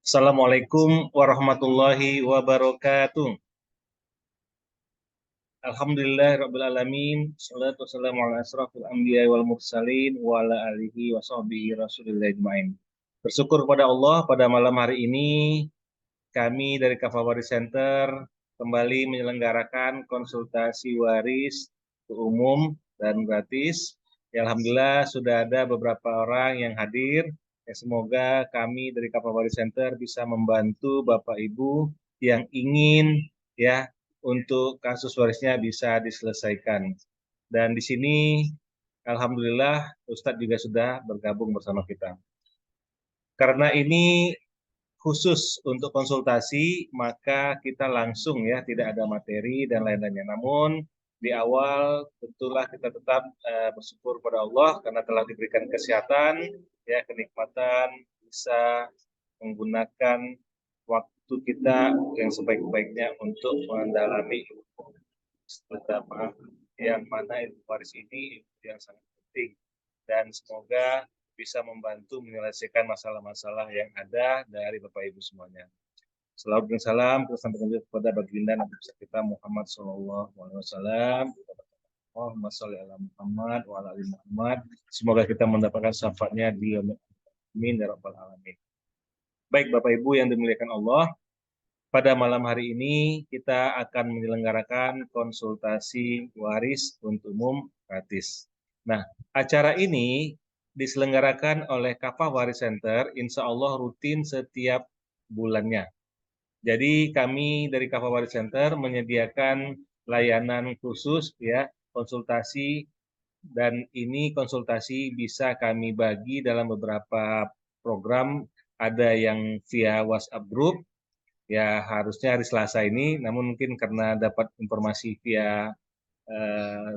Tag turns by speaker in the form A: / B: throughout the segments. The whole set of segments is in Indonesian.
A: Assalamualaikum warahmatullahi wabarakatuh. Alhamdulillah alamin. Salatu wassalamu ala asrafil anbiya wal mursalin wa ala alihi wa sahbihi rasulillah ajmain. Bersyukur pada Allah pada malam hari ini kami dari Kafah Waris Center kembali menyelenggarakan konsultasi waris umum dan gratis. Ya, alhamdulillah sudah ada beberapa orang yang hadir. Ya, semoga kami dari Kafah Waris Center bisa membantu Bapak Ibu yang ingin ya untuk kasus warisnya bisa diselesaikan. Dan di sini alhamdulillah Ustadz juga sudah bergabung bersama kita. Karena ini khusus untuk konsultasi, maka kita langsung ya, tidak ada materi dan lain-lainnya. Namun di awal tentulah kita tetap bersyukur pada Allah karena telah diberikan kesehatan, ya kenikmatan bisa menggunakan waktu kita yang sebaik-baiknya untuk mendalami betapa yang mana ilmu waris ini yang sangat penting dan semoga bisa membantu menyelesaikan masalah-masalah yang ada dari Bapak Ibu semuanya. Salawat dan salam kita sampaikan juga kepada baginda Nabi besar kita Muhammad Sallallahu Alaihi Wasallam. Allahumma sholli ala Muhammad wa ala ali Muhammad. Semoga kita mendapatkan syafaatnya di amin ya rabbal alamin. Baik Bapak Ibu yang dimuliakan Allah, pada malam hari ini kita akan menyelenggarakan konsultasi waris untuk umum gratis. Nah, acara ini diselenggarakan oleh Kafah Waris Center, insya Allah rutin setiap bulannya. Jadi kami dari Kafah Waris Center menyediakan layanan khusus ya, konsultasi, dan ini konsultasi bisa kami bagi dalam beberapa program, ada yang via WhatsApp group, ya harusnya hari Selasa ini, namun mungkin karena dapat informasi via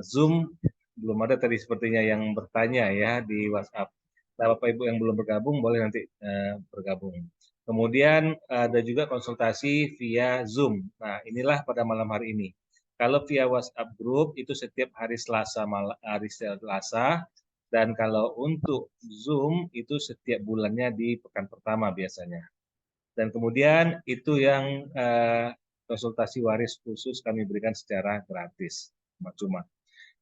A: Zoom, belum ada tadi sepertinya yang bertanya ya di WhatsApp. Nah, Bapak Ibu yang belum bergabung boleh nanti bergabung. Kemudian ada juga konsultasi via Zoom. Nah, inilah pada malam hari ini. Kalau via WhatsApp group itu setiap hari Selasa, dan kalau untuk Zoom itu setiap bulannya di pekan pertama biasanya. Dan kemudian itu yang konsultasi waris khusus kami berikan secara gratis, cuma.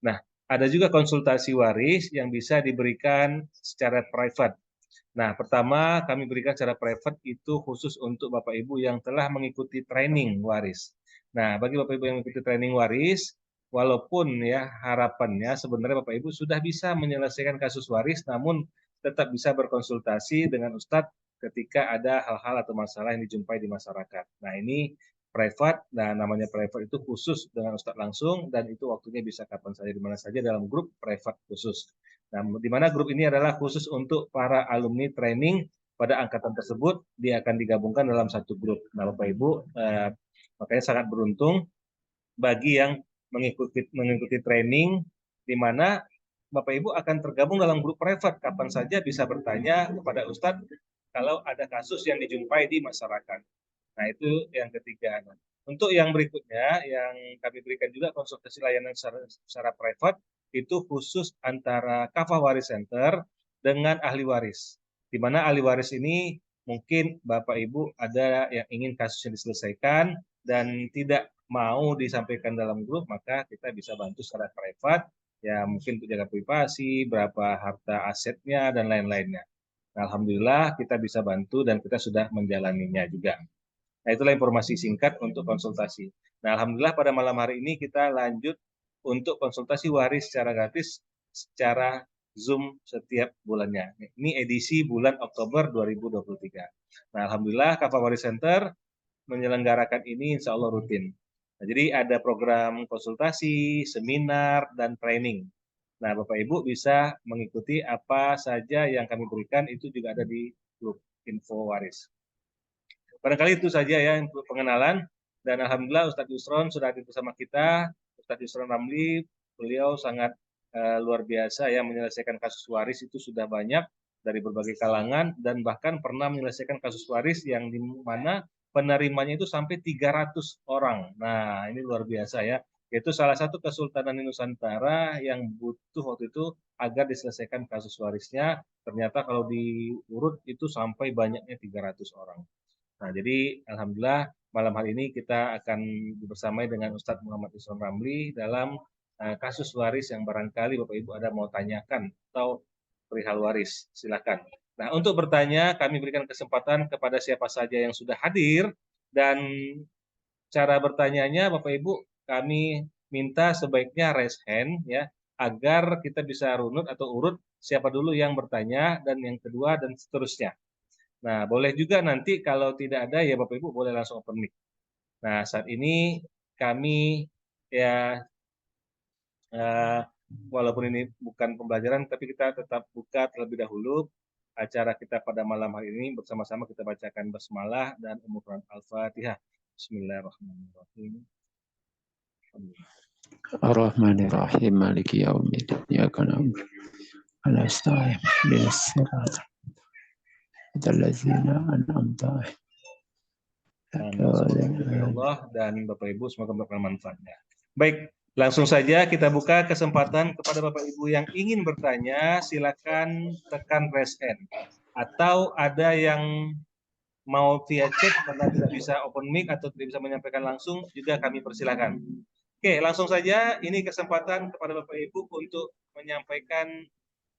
A: Nah, ada juga konsultasi waris yang bisa diberikan secara private. Nah, pertama kami berikan secara private itu khusus untuk Bapak Ibu yang telah mengikuti training waris. Nah, bagi Bapak Ibu yang mengikuti training waris, walaupun ya harapannya sebenarnya Bapak Ibu sudah bisa menyelesaikan kasus waris, namun tetap bisa berkonsultasi dengan Ustadz ketika ada hal-hal atau masalah yang dijumpai di masyarakat. Nah, ini private, nah namanya private itu khusus dengan Ustadz langsung, dan itu waktunya bisa kapan saja, di mana saja dalam grup private khusus. Nah, di mana grup ini adalah khusus untuk para alumni training pada angkatan tersebut, dia akan digabungkan dalam satu grup. Nah, Bapak Ibu, makanya sangat beruntung bagi yang mengikuti training, di mana Bapak Ibu akan tergabung dalam grup private, kapan saja bisa bertanya kepada Ustadz kalau ada kasus yang dijumpai di masyarakat. Nah, itu yang ketiga. Nah, untuk yang berikutnya, yang kami berikan juga konsultasi layanan secara private, itu khusus antara Kafah Waris Center dengan ahli waris. Di mana ahli waris ini mungkin Bapak Ibu ada yang ingin kasusnya diselesaikan dan tidak mau disampaikan dalam grup, maka kita bisa bantu secara private, ya mungkin untuk jaga privasi, berapa harta asetnya, dan lain-lainnya. Nah, alhamdulillah kita bisa bantu dan kita sudah menjalaninya juga. Nah, itulah informasi singkat untuk konsultasi. Nah, alhamdulillah pada malam hari ini kita lanjut untuk konsultasi waris secara gratis secara Zoom setiap bulannya. Ini edisi bulan Oktober 2023. Nah, alhamdulillah Kafah Waris Center menyelenggarakan ini insya Allah rutin. Nah, jadi ada program konsultasi, seminar, dan training. Nah, Bapak Ibu bisa mengikuti apa saja yang kami berikan, itu juga ada di grup info waris. Barangkali itu saja ya untuk pengenalan, dan alhamdulillah Ustadz Yusron sudah hadir bersama kita. Ustadz Yusron Ramli, beliau sangat luar biasa ya, menyelesaikan kasus waris itu sudah banyak dari berbagai kalangan, dan bahkan pernah menyelesaikan kasus waris yang di mana penerimanya itu sampai 300 orang. Nah, ini luar biasa ya. Itu salah satu Kesultanan Nusantara yang butuh waktu itu agar diselesaikan kasus warisnya. Ternyata kalau diurut itu sampai banyaknya 300 orang. Nah, jadi alhamdulillah malam hari ini kita akan bersamai dengan Ustadz Muhammad Iswan Ramli dalam kasus waris yang barangkali Bapak Ibu ada mau tanyakan atau perihal waris. Silakan. Nah, untuk bertanya kami berikan kesempatan kepada siapa saja yang sudah hadir, dan cara bertanyanya Bapak Ibu kami minta sebaiknya raise hand ya, agar kita bisa runut atau urut siapa dulu yang bertanya dan yang kedua dan seterusnya. Nah, boleh juga nanti kalau tidak ada ya Bapak Ibu boleh langsung open mic. Nah, saat ini kami ya walaupun ini bukan pembelajaran tapi kita tetap buka terlebih dahulu acara kita pada malam hari ini, bersama-sama kita bacakan basmalah dan Quran Al-Fatihah. Bismillahirrahmanirrahim.
B: Ar-Rahmanir-Rahim, Maliki Yaumiddin, Iyyaka na'budu wa la nasta'in, ihdinas siratal ladzina an'amta alaihim.
A: Allah dan Bapak Ibu semoga mendapatkan manfaatnya. Baik, langsung saja kita buka kesempatan kepada Bapak Ibu yang ingin bertanya, silakan tekan raise hand. Atau ada yang mau via chat karena tidak bisa open mic atau tidak bisa menyampaikan langsung, juga kami persilakan. Oke, langsung saja ini kesempatan kepada Bapak Ibu untuk menyampaikan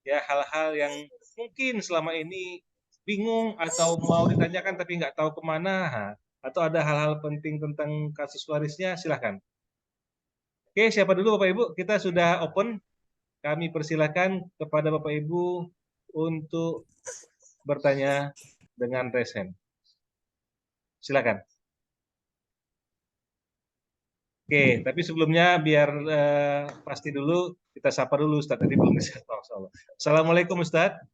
A: ya hal-hal yang mungkin selama ini bingung atau mau ditanyakan tapi nggak tahu kemana, atau ada hal-hal penting tentang kasus warisnya, silahkan. Oke, siapa dulu Bapak Ibu? Kita sudah open. Kami persilakan kepada Bapak Ibu untuk bertanya dengan raise hand. Silakan. Oke, tapi sebelumnya biar pasti dulu, kita sapa dulu Ustadz. Tadi belum disapa. Assalamualaikum Ustadz.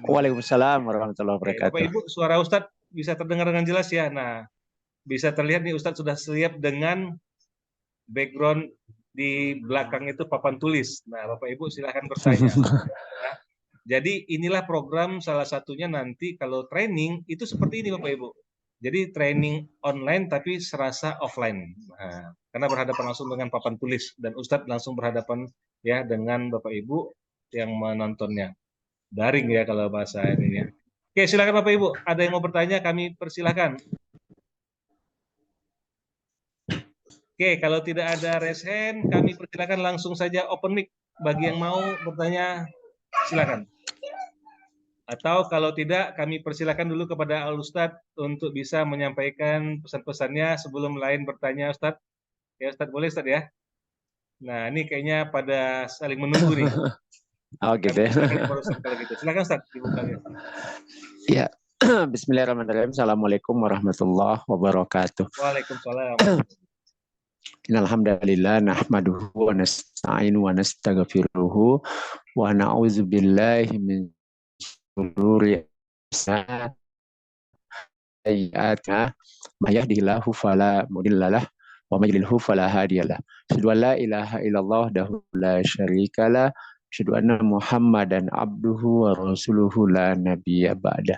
B: Waalaikumsalam warahmatullahi wabarakatuh.
A: Bapak Ibu, suara Ustadz bisa terdengar dengan jelas ya? Nah, bisa terlihat nih Ustadz sudah siap dengan background di belakang itu papan tulis. Nah, Bapak Ibu silahkan bertanya. Ya. Jadi inilah program salah satunya nanti kalau training itu seperti ini Bapak Ibu. Jadi training online tapi serasa offline. Nah, karena berhadapan langsung dengan papan tulis dan Ustadz langsung berhadapan ya dengan Bapak Ibu yang menontonnya. Daring ya kalau bahasa ininya. Oke, silakan Bapak Ibu. Ada yang mau bertanya kami persilahkan. Oke, kalau tidak ada raise hand, kami persilakan langsung saja open mic. Bagi yang mau bertanya, silakan. Atau kalau tidak, kami persilakan dulu kepada Al-Ustadz untuk bisa menyampaikan pesan-pesannya sebelum lain bertanya, Ustadz. Ya, Ustadz, boleh Ustadz ya? Nah, ini kayaknya pada saling menunggu nih.
B: Oh gitu ya.
A: Kalau gitu. Silakan Ustadz, dibukanya.
B: Ya, Bismillahirrahmanirrahim. Assalamualaikum warahmatullahi wabarakatuh.
A: Waalaikumsalam.
B: Alhamdulillah nahmaduhu wa nasta'inu wa nastaghfiruhu wa na'udzu billahi min syururi sayyi'atina may yahdihillahu fala mudhillalah wa may yudlilhu fala hadiyalah. Asyhadu an la ilaha illallah wahdahu la syarikalah, asyhadu anna Muhammadan abduhu wa rasuluhu la nabiyya ba'da.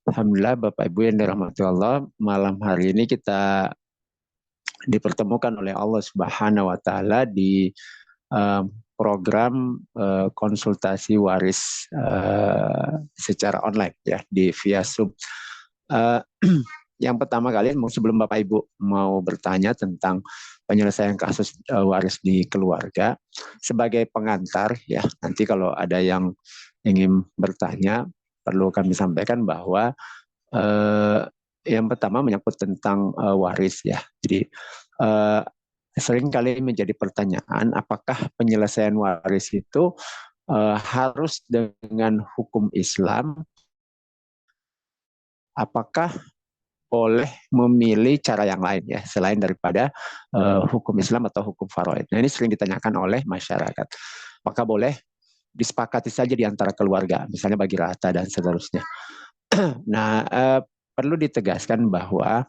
B: Alhamdulillah Bapak Ibu yang dirahmati Allah, malam hari ini kita dipertemukan oleh Allah Subhanahu wa taala di program konsultasi waris secara online ya di via Zoom. Yang pertama kali sebelum Bapak Ibu mau bertanya tentang penyelesaian kasus waris di keluarga, sebagai pengantar ya, nanti kalau ada yang ingin bertanya perlu kami sampaikan bahwa yang pertama menyangkut tentang waris ya. Jadi sering kali menjadi pertanyaan apakah penyelesaian waris itu harus dengan hukum Islam, apakah boleh memilih cara yang lain ya selain daripada hukum Islam atau hukum faraid. Nah, ini sering ditanyakan oleh masyarakat. Apakah boleh disepakati saja di antara keluarga, misalnya bagi rata dan seterusnya. Nah, perlu ditegaskan bahwa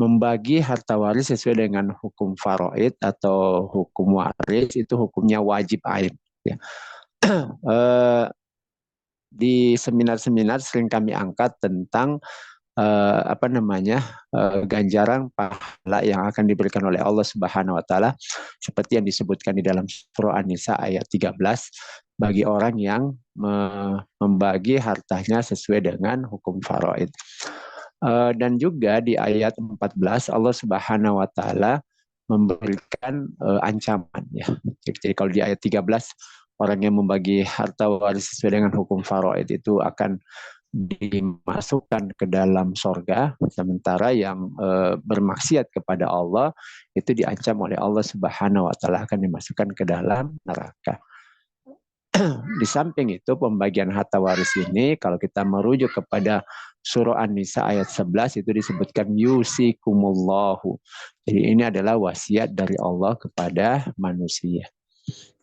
B: membagi harta waris sesuai dengan hukum faraid atau hukum waris itu hukumnya wajib ain. Ya. Di seminar-seminar sering kami angkat tentang ganjaran pahala yang akan diberikan oleh Allah Subhanahu wa taala seperti yang disebutkan di dalam surah An-Nisa ayat 13 bagi orang yang membagi hartanya sesuai dengan hukum faraid. Dan juga di ayat 14 Allah Subhanahu wa taala memberikan ancaman ya. Jadi kalau di ayat 13 orang yang membagi harta waris sesuai dengan hukum faraid itu akan dimasukkan ke dalam sorga, sementara yang bermaksiat kepada Allah itu diancam oleh Allah Subhanahu wa taala akan dimasukkan ke dalam neraka. Di samping itu pembagian harta waris ini kalau kita merujuk kepada surah An-Nisa ayat 11 itu disebutkan yusikumullahu. Jadi ini adalah wasiat dari Allah kepada manusia.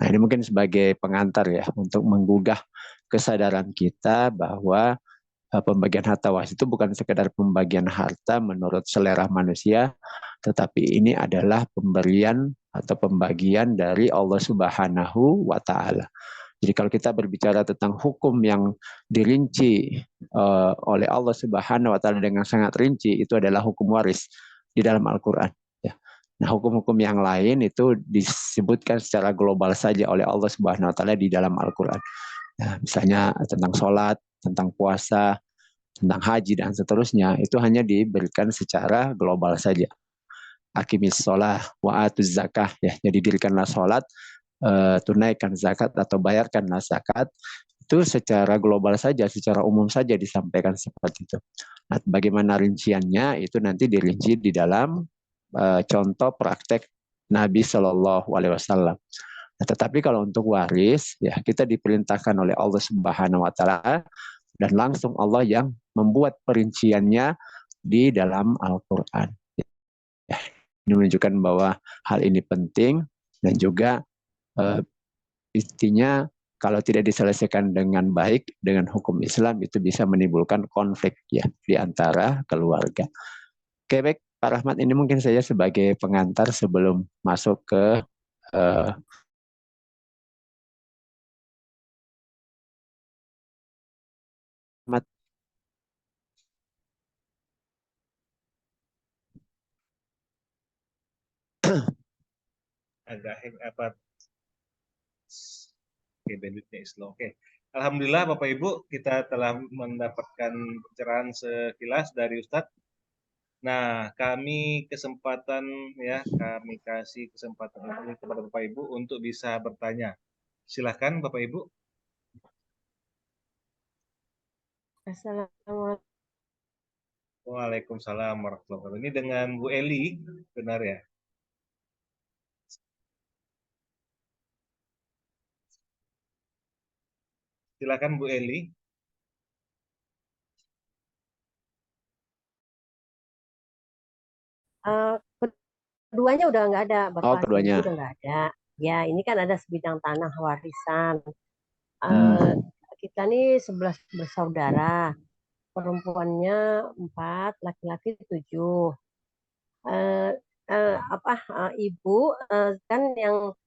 B: Nah, ini mungkin sebagai pengantar ya untuk menggugah kesadaran kita bahwa pembagian harta waris itu bukan sekedar pembagian harta menurut selera manusia, tetapi ini adalah pemberian atau pembagian dari Allah Subhanahu wa taala. Jadi kalau kita berbicara tentang hukum yang dirinci oleh Allah Subhanahu wa taala dengan sangat rinci, itu adalah hukum waris di dalam Al-Qur'an ya. Nah, hukum-hukum yang lain itu disebutkan secara global saja oleh Allah Subhanahu wa taala di dalam Al-Qur'an. Nah, misalnya tentang sholat, tentang puasa, tentang haji dan seterusnya, itu hanya diberikan secara global saja. Aqimis sholah wa atuz zakah ya. Jadi dirikanlah sholat, tunaikan zakat atau bayarkanlah zakat, itu secara global saja, secara umum saja disampaikan seperti itu. Nah, bagaimana rinciannya itu nanti dirinci di dalam contoh praktek Nabi Shallallahu Alaihi Wasallam. Nah, tetapi kalau untuk waris, ya kita diperintahkan oleh Allah Subhanahu Wa Taala dan langsung Allah yang membuat perinciannya di dalam Al-Quran. Ya, ini menunjukkan bahwa hal ini penting dan juga intinya kalau tidak diselesaikan dengan baik dengan hukum Islam itu bisa menimbulkan konflik ya di antara keluarga. Oke, baik Pak Rahmat, ini mungkin saya sebagai pengantar sebelum masuk ke Mat.
A: Agak apa? Oke, bandwidthnya is low. Oke. Alhamdulillah Bapak Ibu kita telah mendapatkan pencerahan sekilas dari Ustadz. Nah, kami kasih kesempatan ini kepada Bapak Ibu untuk bisa bertanya. Silahkan Bapak Ibu.
C: Assalamualaikum.
A: Waalaikumsalam warahmatullahi wabarakatuh. Ini dengan Bu Eli, benar ya? Silakan Bu Eli.
C: Keduanya udah nggak ada, Bapak
B: keduanya.
C: Ibu udah nggak ada. Ya, ini kan ada sebidang tanah warisan. Kita nih 11 bersaudara. Perempuannya 4, laki-laki 7. Ibu kan yang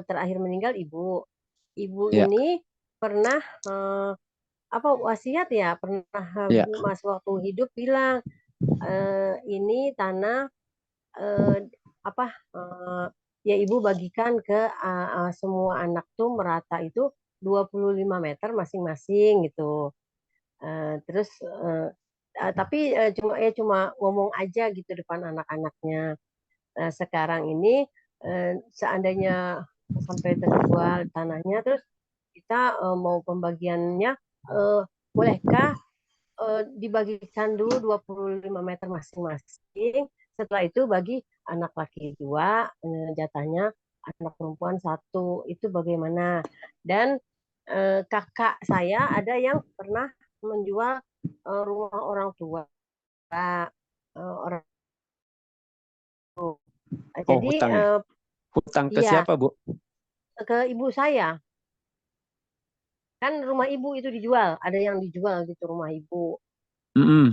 C: terakhir meninggal ibu. Ibu ini pernah wasiat ya, pernah mas waktu hidup bilang ini tanah ya ibu bagikan ke semua anak tuh merata itu 25 meter masing-masing gitu. Terus tapi cuma ngomong aja gitu depan anak-anaknya. Sekarang ini seandainya sampai terjual tanahnya, terus kita mau pembagiannya, bolehkah dibagikan dulu 25 meter masing-masing, setelah itu bagi anak laki 2, jatahnya anak perempuan 1, itu bagaimana? Dan kakak saya ada yang pernah menjual rumah orang tua, orang tua. Jadi
B: hutang ya? Hutang ke
C: iya,
B: siapa, Bu?
C: ke ibu saya. Kan rumah ibu itu dijual, ada yang dijual gitu rumah ibu.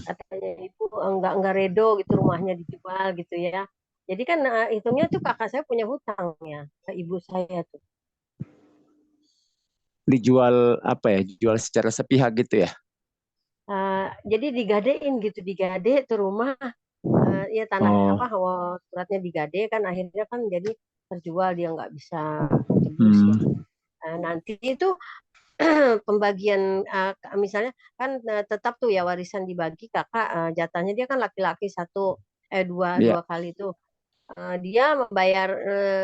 C: Katanya ibu enggak redo gitu rumahnya dijual gitu ya. Jadi kan hitungnya tuh kakak saya punya hutangnya ke ibu saya tuh.
B: Dijual apa ya? Dijual secara sepihak gitu ya?
C: Jadi digadein gitu, digade tuh rumah, ya tanah suratnya digade kan akhirnya kan jadi terjual, dia nggak bisa tebus ya. Nanti itu pembagian misalnya kan tetap tuh ya warisan dibagi kakak jatahnya dia kan laki-laki dua
B: Iya,
C: dua kali itu. Dia membayar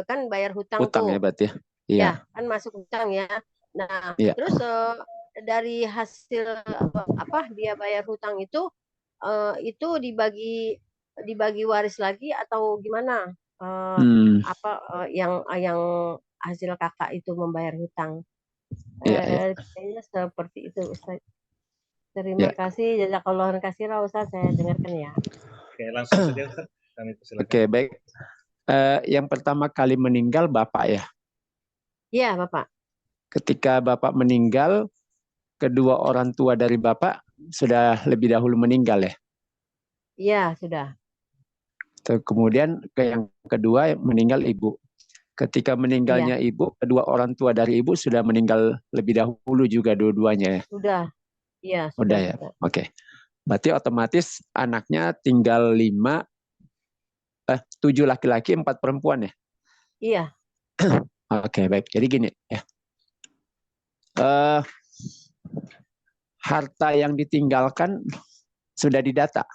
C: kan bayar hutang
B: utang ya
C: tuh
B: berarti ya. Iya,
C: ya kan masuk hutang ya. Nah
B: iya.
C: terus dari hasil apa dia bayar hutang itu dibagi dibagi waris lagi atau gimana?
B: Hmm,
C: Apa yang hasil kakak itu membayar hutang?
B: iya, iya,
C: Kayaknya seperti itu, Ustaz. Terima
B: iya.
C: kasih, jazakallah khairan, Ustaz. Saya dengarkan ya.
A: Oke, langsung saja Ustaz. Kami persilakan.
B: Oke, baik. Yang pertama kali meninggal Bapak ya.
C: Iya, Bapak.
B: Ketika Bapak meninggal, kedua orang tua dari Bapak sudah lebih dahulu meninggal ya.
C: Iya, sudah.
B: Kemudian yang kedua meninggal Ibu. Ketika
C: Iya,
B: meninggalnya Ibu, kedua orang tua dari Ibu sudah meninggal lebih dahulu juga dua-duanya ya.
C: sudah. Iya,
B: Udah
C: sudah,
B: ya.
C: Ustaz.
B: Oke. Berarti otomatis anaknya tinggal 7 laki-laki, 4 perempuan ya.
C: Iya,
B: Oke, baik. Jadi gini ya. Eh, Harta yang ditinggalkan sudah didata.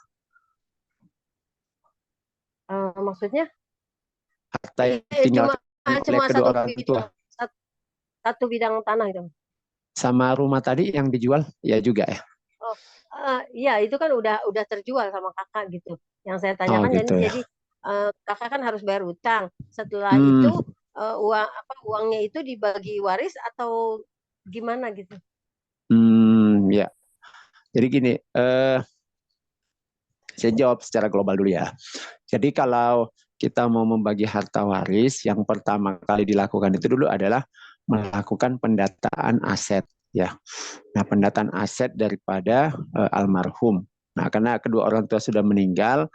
C: maksudnya
B: Harta yang
C: cuma
B: ditinggalkan oleh
C: cuma
B: kedua
C: satu
B: orang
C: bidang
B: tua.
C: satu bidang tanah itu.
B: Sama rumah tadi yang dijual, ya juga ya.
C: Oh, iya itu kan udah terjual sama kakak gitu. Yang saya
B: Oh
C: tanyakan
B: gitu ya.
C: jadi kakak kan harus bayar utang. Setelah itu
B: Hmm,
C: uangnya itu dibagi waris atau gimana gitu?
B: ya. Jadi gini, saya jawab secara global dulu ya. Jadi kalau kita mau membagi harta waris, yang pertama kali dilakukan itu dulu adalah melakukan pendataan aset ya. Nah, pendataan aset daripada almarhum. Nah, karena kedua orang tua sudah meninggal,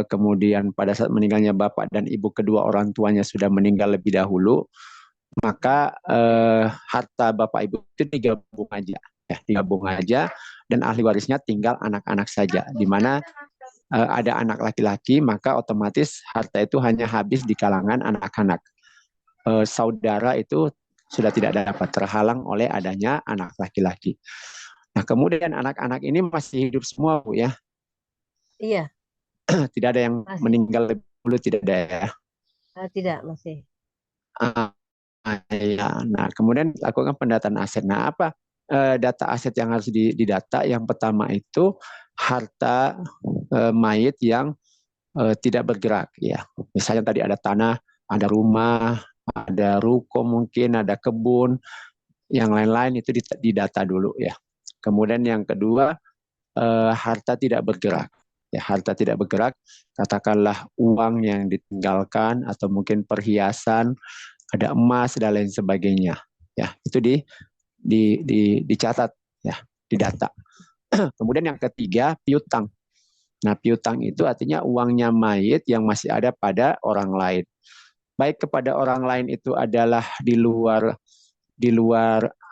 B: kemudian pada saat meninggalnya bapak dan ibu kedua orang tuanya sudah meninggal lebih dahulu, maka harta bapak ibu itu digabung aja, ya, digabung aja, dan ahli warisnya tinggal anak-anak saja. Di mana ada anak laki-laki, maka otomatis harta itu hanya habis di kalangan anak-anak. Saudara itu sudah tidak dapat, terhalang oleh adanya anak laki-laki. Nah, kemudian anak-anak ini masih hidup semua, Bu ya.
C: Iya,
B: Tidak ada yang
C: masih.
B: meninggal lebih dulu, tidak ada ya.
C: Tidak, masih.
B: Ah, ya. Nah, kemudian lakukan pendataan aset. Nah, apa data aset yang harus didata? Yang pertama itu harta mayit yang tidak bergerak ya. Misalnya tadi ada tanah, ada rumah, ada ruko mungkin, ada kebun, yang lain-lain itu didata dulu ya. Kemudian yang kedua harta tidak bergerak. Ya, harta tidak bergerak, katakanlah uang yang ditinggalkan atau mungkin perhiasan, ada emas dan lain sebagainya. Ya, itu dicatat ya, didata. Kemudian yang ketiga, piutang. Nah, piutang itu artinya uangnya mayit yang masih ada pada orang lain. Baik kepada orang lain itu adalah di luar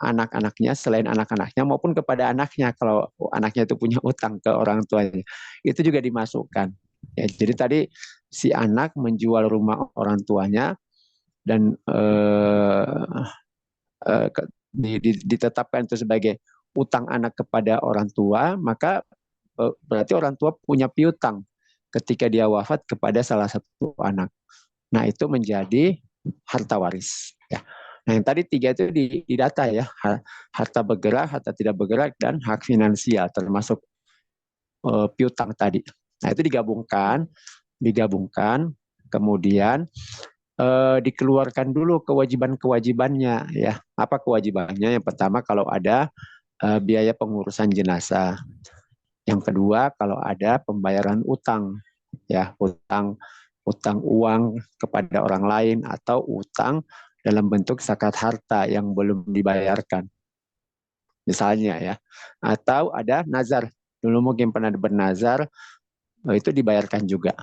B: anak-anaknya, selain anak-anaknya maupun kepada anaknya kalau anaknya itu punya utang ke orang tuanya. Itu juga dimasukkan. Ya, jadi tadi si anak menjual rumah orang tuanya dan ditetapkan itu sebagai utang anak kepada orang tua, maka berarti orang tua punya piutang ketika dia wafat kepada salah satu anak. Nah, itu menjadi harta waris. Ya. Nah, yang tadi tiga itu didata ya, harta bergerak, harta tidak bergerak, dan hak finansial termasuk piutang tadi. Nah, itu digabungkan, kemudian dikeluarkan dulu kewajiban-kewajibannya ya. Apa kewajibannya? Yang pertama kalau ada biaya pengurusan jenazah. Yang kedua kalau ada pembayaran utang ya, utang uang kepada orang lain atau utang dalam bentuk zakat harta yang belum dibayarkan. Misalnya ya. Atau ada nazar. Dulu mungkin pernah bernazar, itu dibayarkan juga.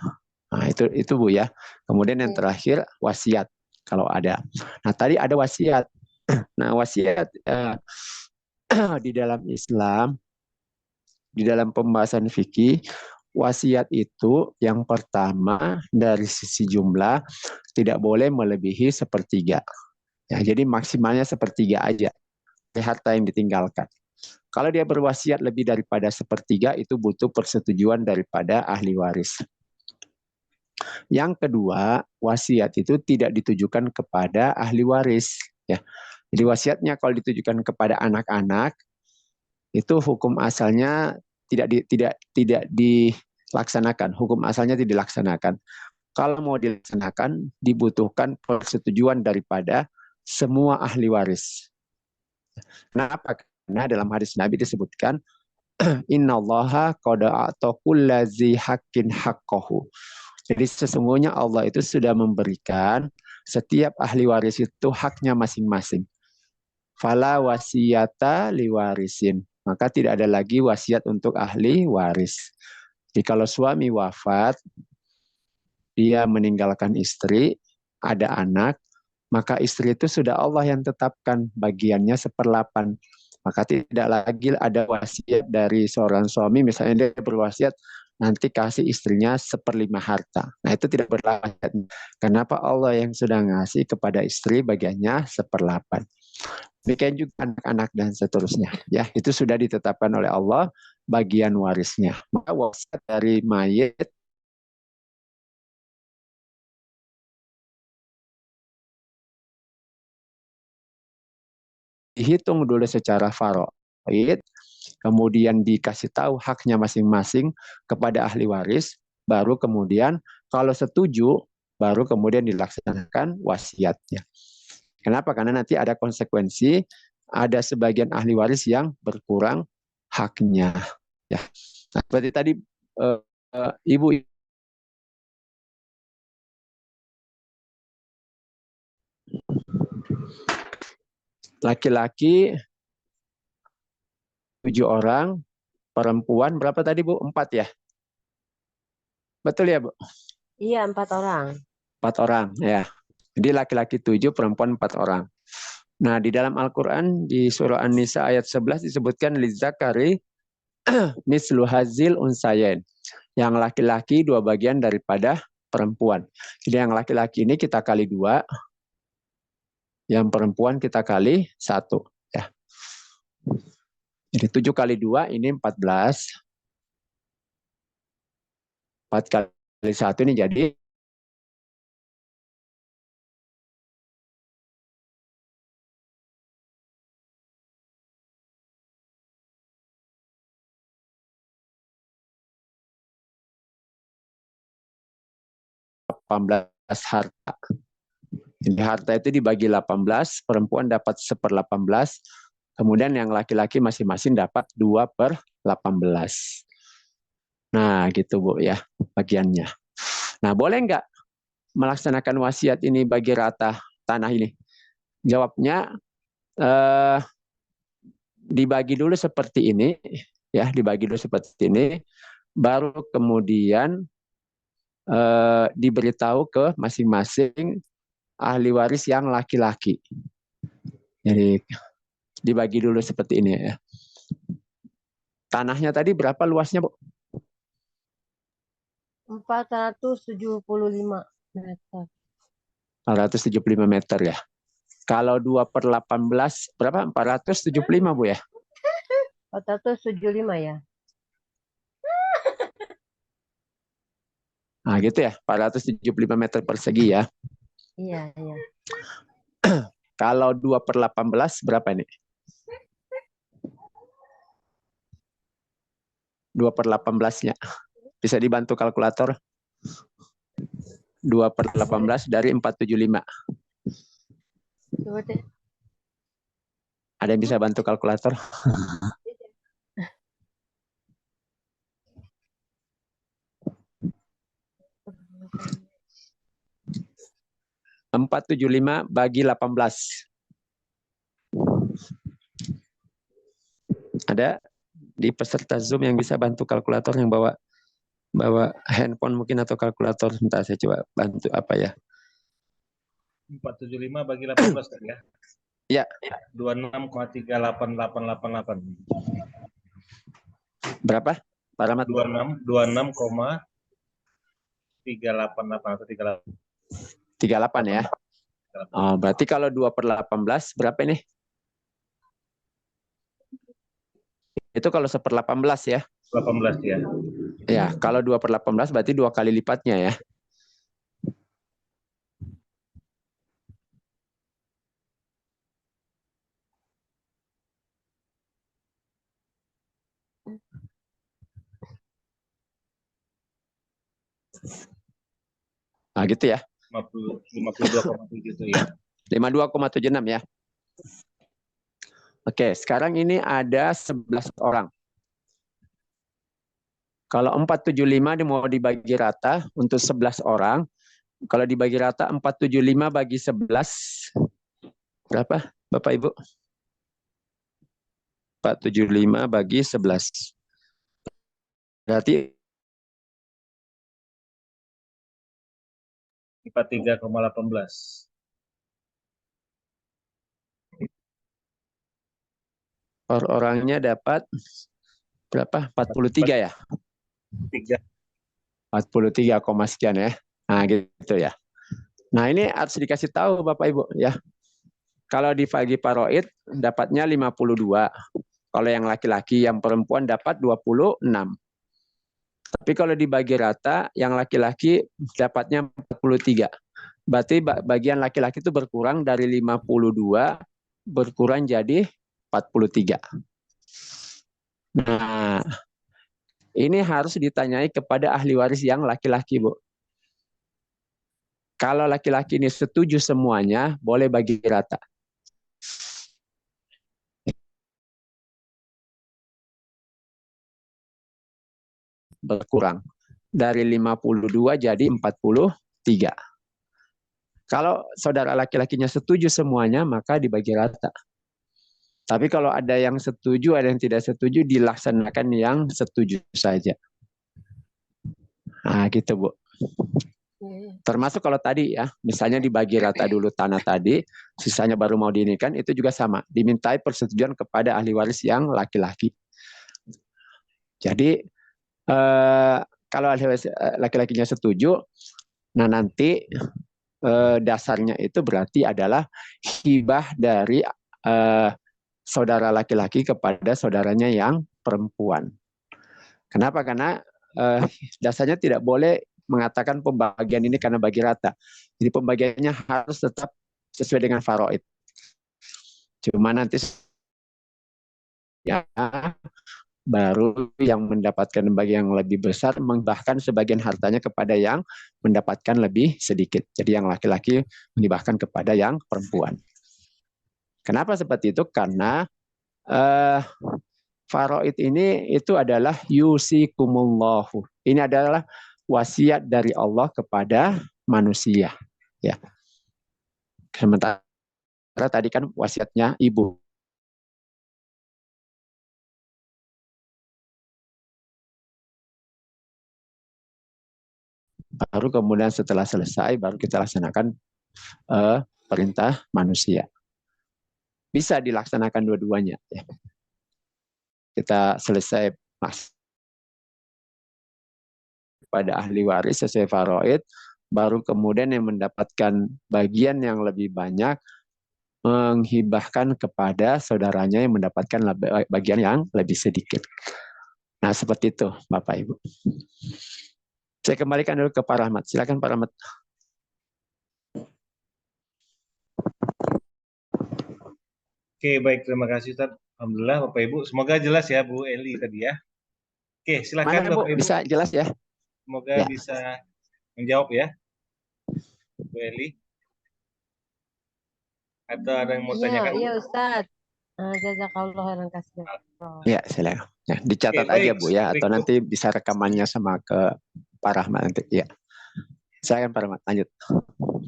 B: Nah, itu Bu ya. Kemudian yang terakhir wasiat kalau ada. Nah, tadi ada wasiat. Nah, wasiat di dalam Islam, di dalam pembahasan fikih, wasiat itu yang pertama dari sisi jumlah tidak boleh melebihi sepertiga. Ya, jadi maksimalnya sepertiga aja. harta yang ditinggalkan. Kalau dia berwasiat lebih daripada sepertiga, itu butuh persetujuan daripada ahli waris. Yang kedua, wasiat itu tidak ditujukan kepada ahli waris. Ya. Jadi wasiatnya kalau ditujukan kepada anak-anak, itu hukum asalnya tidak dilaksanakan. Hukum asalnya tidak dilaksanakan. Kalau mau dilaksanakan, dibutuhkan persetujuan daripada semua ahli waris. Kenapa? Karena dalam hadis Nabi disebutkan, Innallaha qad a'ta kulladzi haqqin haqqahu. Jadi sesungguhnya Allah itu sudah memberikan setiap ahli waris itu haknya masing-masing. Fala wasiyata liwarisin. Maka tidak ada lagi wasiat untuk ahli waris. Jadi kalau suami wafat, dia meninggalkan istri, ada anak, maka istri itu sudah Allah yang tetapkan bagiannya 1/8. Maka tidak lagi ada wasiat dari seorang suami, misalnya dia berwasiat nanti kasih istrinya 1/5 harta. Nah itu tidak berlaku. Kenapa Allah yang sudah ngasih kepada istri bagiannya 1/8. Demikian juga anak-anak dan seterusnya. Ya, itu sudah ditetapkan oleh Allah bagian warisnya. Maka wasiat dari mayit dihitung dulu secara faraid, kemudian dikasih tahu haknya masing-masing kepada ahli waris, baru kemudian kalau setuju, baru kemudian dilaksanakan wasiatnya. Kenapa? Karena nanti ada konsekuensi, ada sebagian ahli waris yang berkurang haknya. Ya. Nah, seperti tadi Ibu laki-laki 7 orang, perempuan berapa tadi Bu? 4 ya? Betul ya Bu?
C: Iya, 4 orang.
B: 4 orang ya. Jadi laki-laki 7, perempuan 4 orang. Nah, di dalam Al-Quran, di surah An-Nisa ayat 11 disebutkan lizzakari mislu hazil unsayen. Yang laki-laki 2 bagian daripada perempuan. Jadi yang laki-laki ini kita kali 2, yang perempuan kita kali 1. Ya. Jadi 7 kali 2 ini 14. 4 kali 1 ini jadi 18 harta. Jadi harta itu dibagi 18, perempuan dapat 1/18, kemudian yang laki-laki masing-masing dapat 2/18. Nah gitu Bu ya bagiannya. Nah boleh nggak melaksanakan wasiat ini bagi rata tanah ini? Jawabnya dibagi dulu seperti ini, ya dibagi dulu seperti ini, baru kemudian diberitahu ke masing-masing ahli waris yang laki-laki. Jadi dibagi dulu seperti ini ya. Tanahnya tadi berapa luasnya, Bu?
C: 475 meter.
B: 475 meter ya. Kalau 2/18 berapa? 475 Bu ya?
C: 475 ya.
B: Nah gitu ya, 475 meter persegi ya.
C: Iya, iya.
B: Kalau 2/18 berapa ini? 2/18-nya. Bisa dibantu kalkulator? 2/18 dari 475.
C: Coba deh.
B: Ada yang bisa bantu kalkulator? 475 bagi 18. Ada di peserta Zoom yang bisa bantu kalkulator, yang bawa handphone mungkin atau kalkulator? Sebentar saya coba bantu apa ya.
A: 475 bagi 18 tadi ya?
B: Ya.
A: 26,38888.
B: Berapa? Paramat
A: 26,388 atau 38.
B: 38 ya. Oh, berarti kalau 2/18 berapa ini? Itu kalau 1/18 ya.
A: 18 ya.
B: Ya, kalau 2/18 berarti 2 kali lipatnya ya. Nah, gitu ya.
A: 52,7 itu ya.
B: 52,76 ya. Oke, sekarang ini ada 11 orang. Kalau 475 mau dibagi rata untuk 11 orang. Kalau dibagi rata 475 bagi 11 berapa Bapak Ibu? 475 bagi 11. Berarti
A: 43,18.
B: per orangnya dapat berapa? 43 ya?
A: 3.
B: 43, sekian ya. Nah, gitu ya. Nah, ini harus dikasih tahu Bapak Ibu ya. Kalau dibagi paroid dapatnya 52. Kalau yang laki-laki, yang perempuan dapat 26. Tapi kalau dibagi rata, yang laki-laki dapatnya 43. Berarti bagian laki-laki itu berkurang dari 52, berkurang jadi 43. Nah, ini harus ditanyai kepada ahli waris yang laki-laki, Bu. Kalau laki-laki ini setuju semuanya, boleh bagi rata. Berkurang. Dari 52 jadi 43. Kalau saudara laki-lakinya setuju semuanya, maka dibagi rata. Tapi kalau ada yang setuju, ada yang tidak setuju, dilaksanakan yang setuju saja. Nah, gitu, Bu. Termasuk kalau tadi ya, misalnya dibagi rata dulu tanah tadi, sisanya baru mau diinikan, itu juga sama. Dimintai persetujuan kepada ahli waris yang laki-laki. Jadi, kalau ahli waris laki-lakinya setuju, nah nanti dasarnya itu berarti adalah hibah dari saudara laki-laki kepada saudaranya yang perempuan. Kenapa? Karena dasarnya tidak boleh mengatakan pembagian ini karena bagi rata. Jadi pembagiannya harus tetap sesuai dengan faraid. Cuma nanti ya baru yang mendapatkan bagian yang lebih besar menghibahkan sebagian hartanya kepada yang mendapatkan lebih sedikit. Jadi yang laki-laki menghibahkan kepada yang perempuan. Kenapa seperti itu? Karena faraid ini itu adalah yusikumullahu. Ini adalah wasiat dari Allah kepada manusia. Ya. Sementara tadi kan wasiatnya ibu. Baru kemudian setelah selesai, baru kita laksanakan perintah manusia. Bisa dilaksanakan dua-duanya. Ya. Kita selesai pada ahli waris sesuai faraid, baru kemudian yang mendapatkan bagian yang lebih banyak menghibahkan kepada saudaranya yang mendapatkan bagian yang lebih sedikit. Nah, seperti itu, Bapak Ibu. Saya kembalikan dulu ke Pak Rahmat. Silakan Pak Rahmat.
A: Oke, baik. Terima kasih, Ustaz. Alhamdulillah, Bapak Ibu. Semoga jelas ya, Bu Eli tadi ya. Oke, silakan
B: Mana, Bu?
A: Bapak Ibu.
B: Bisa jelas ya?
A: Semoga bisa menjawab ya, Bu Eli. Atau ada yang mau tanyakan?
C: Iya, Ustaz. Jazakallah khairan katsir.
B: Ya, silakan. Ya, dicatat aja Bu ya, atau nanti bisa rekamannya sama ke Pak Rahmat nanti. Ya. Silakan Pak Rahmat, lanjut.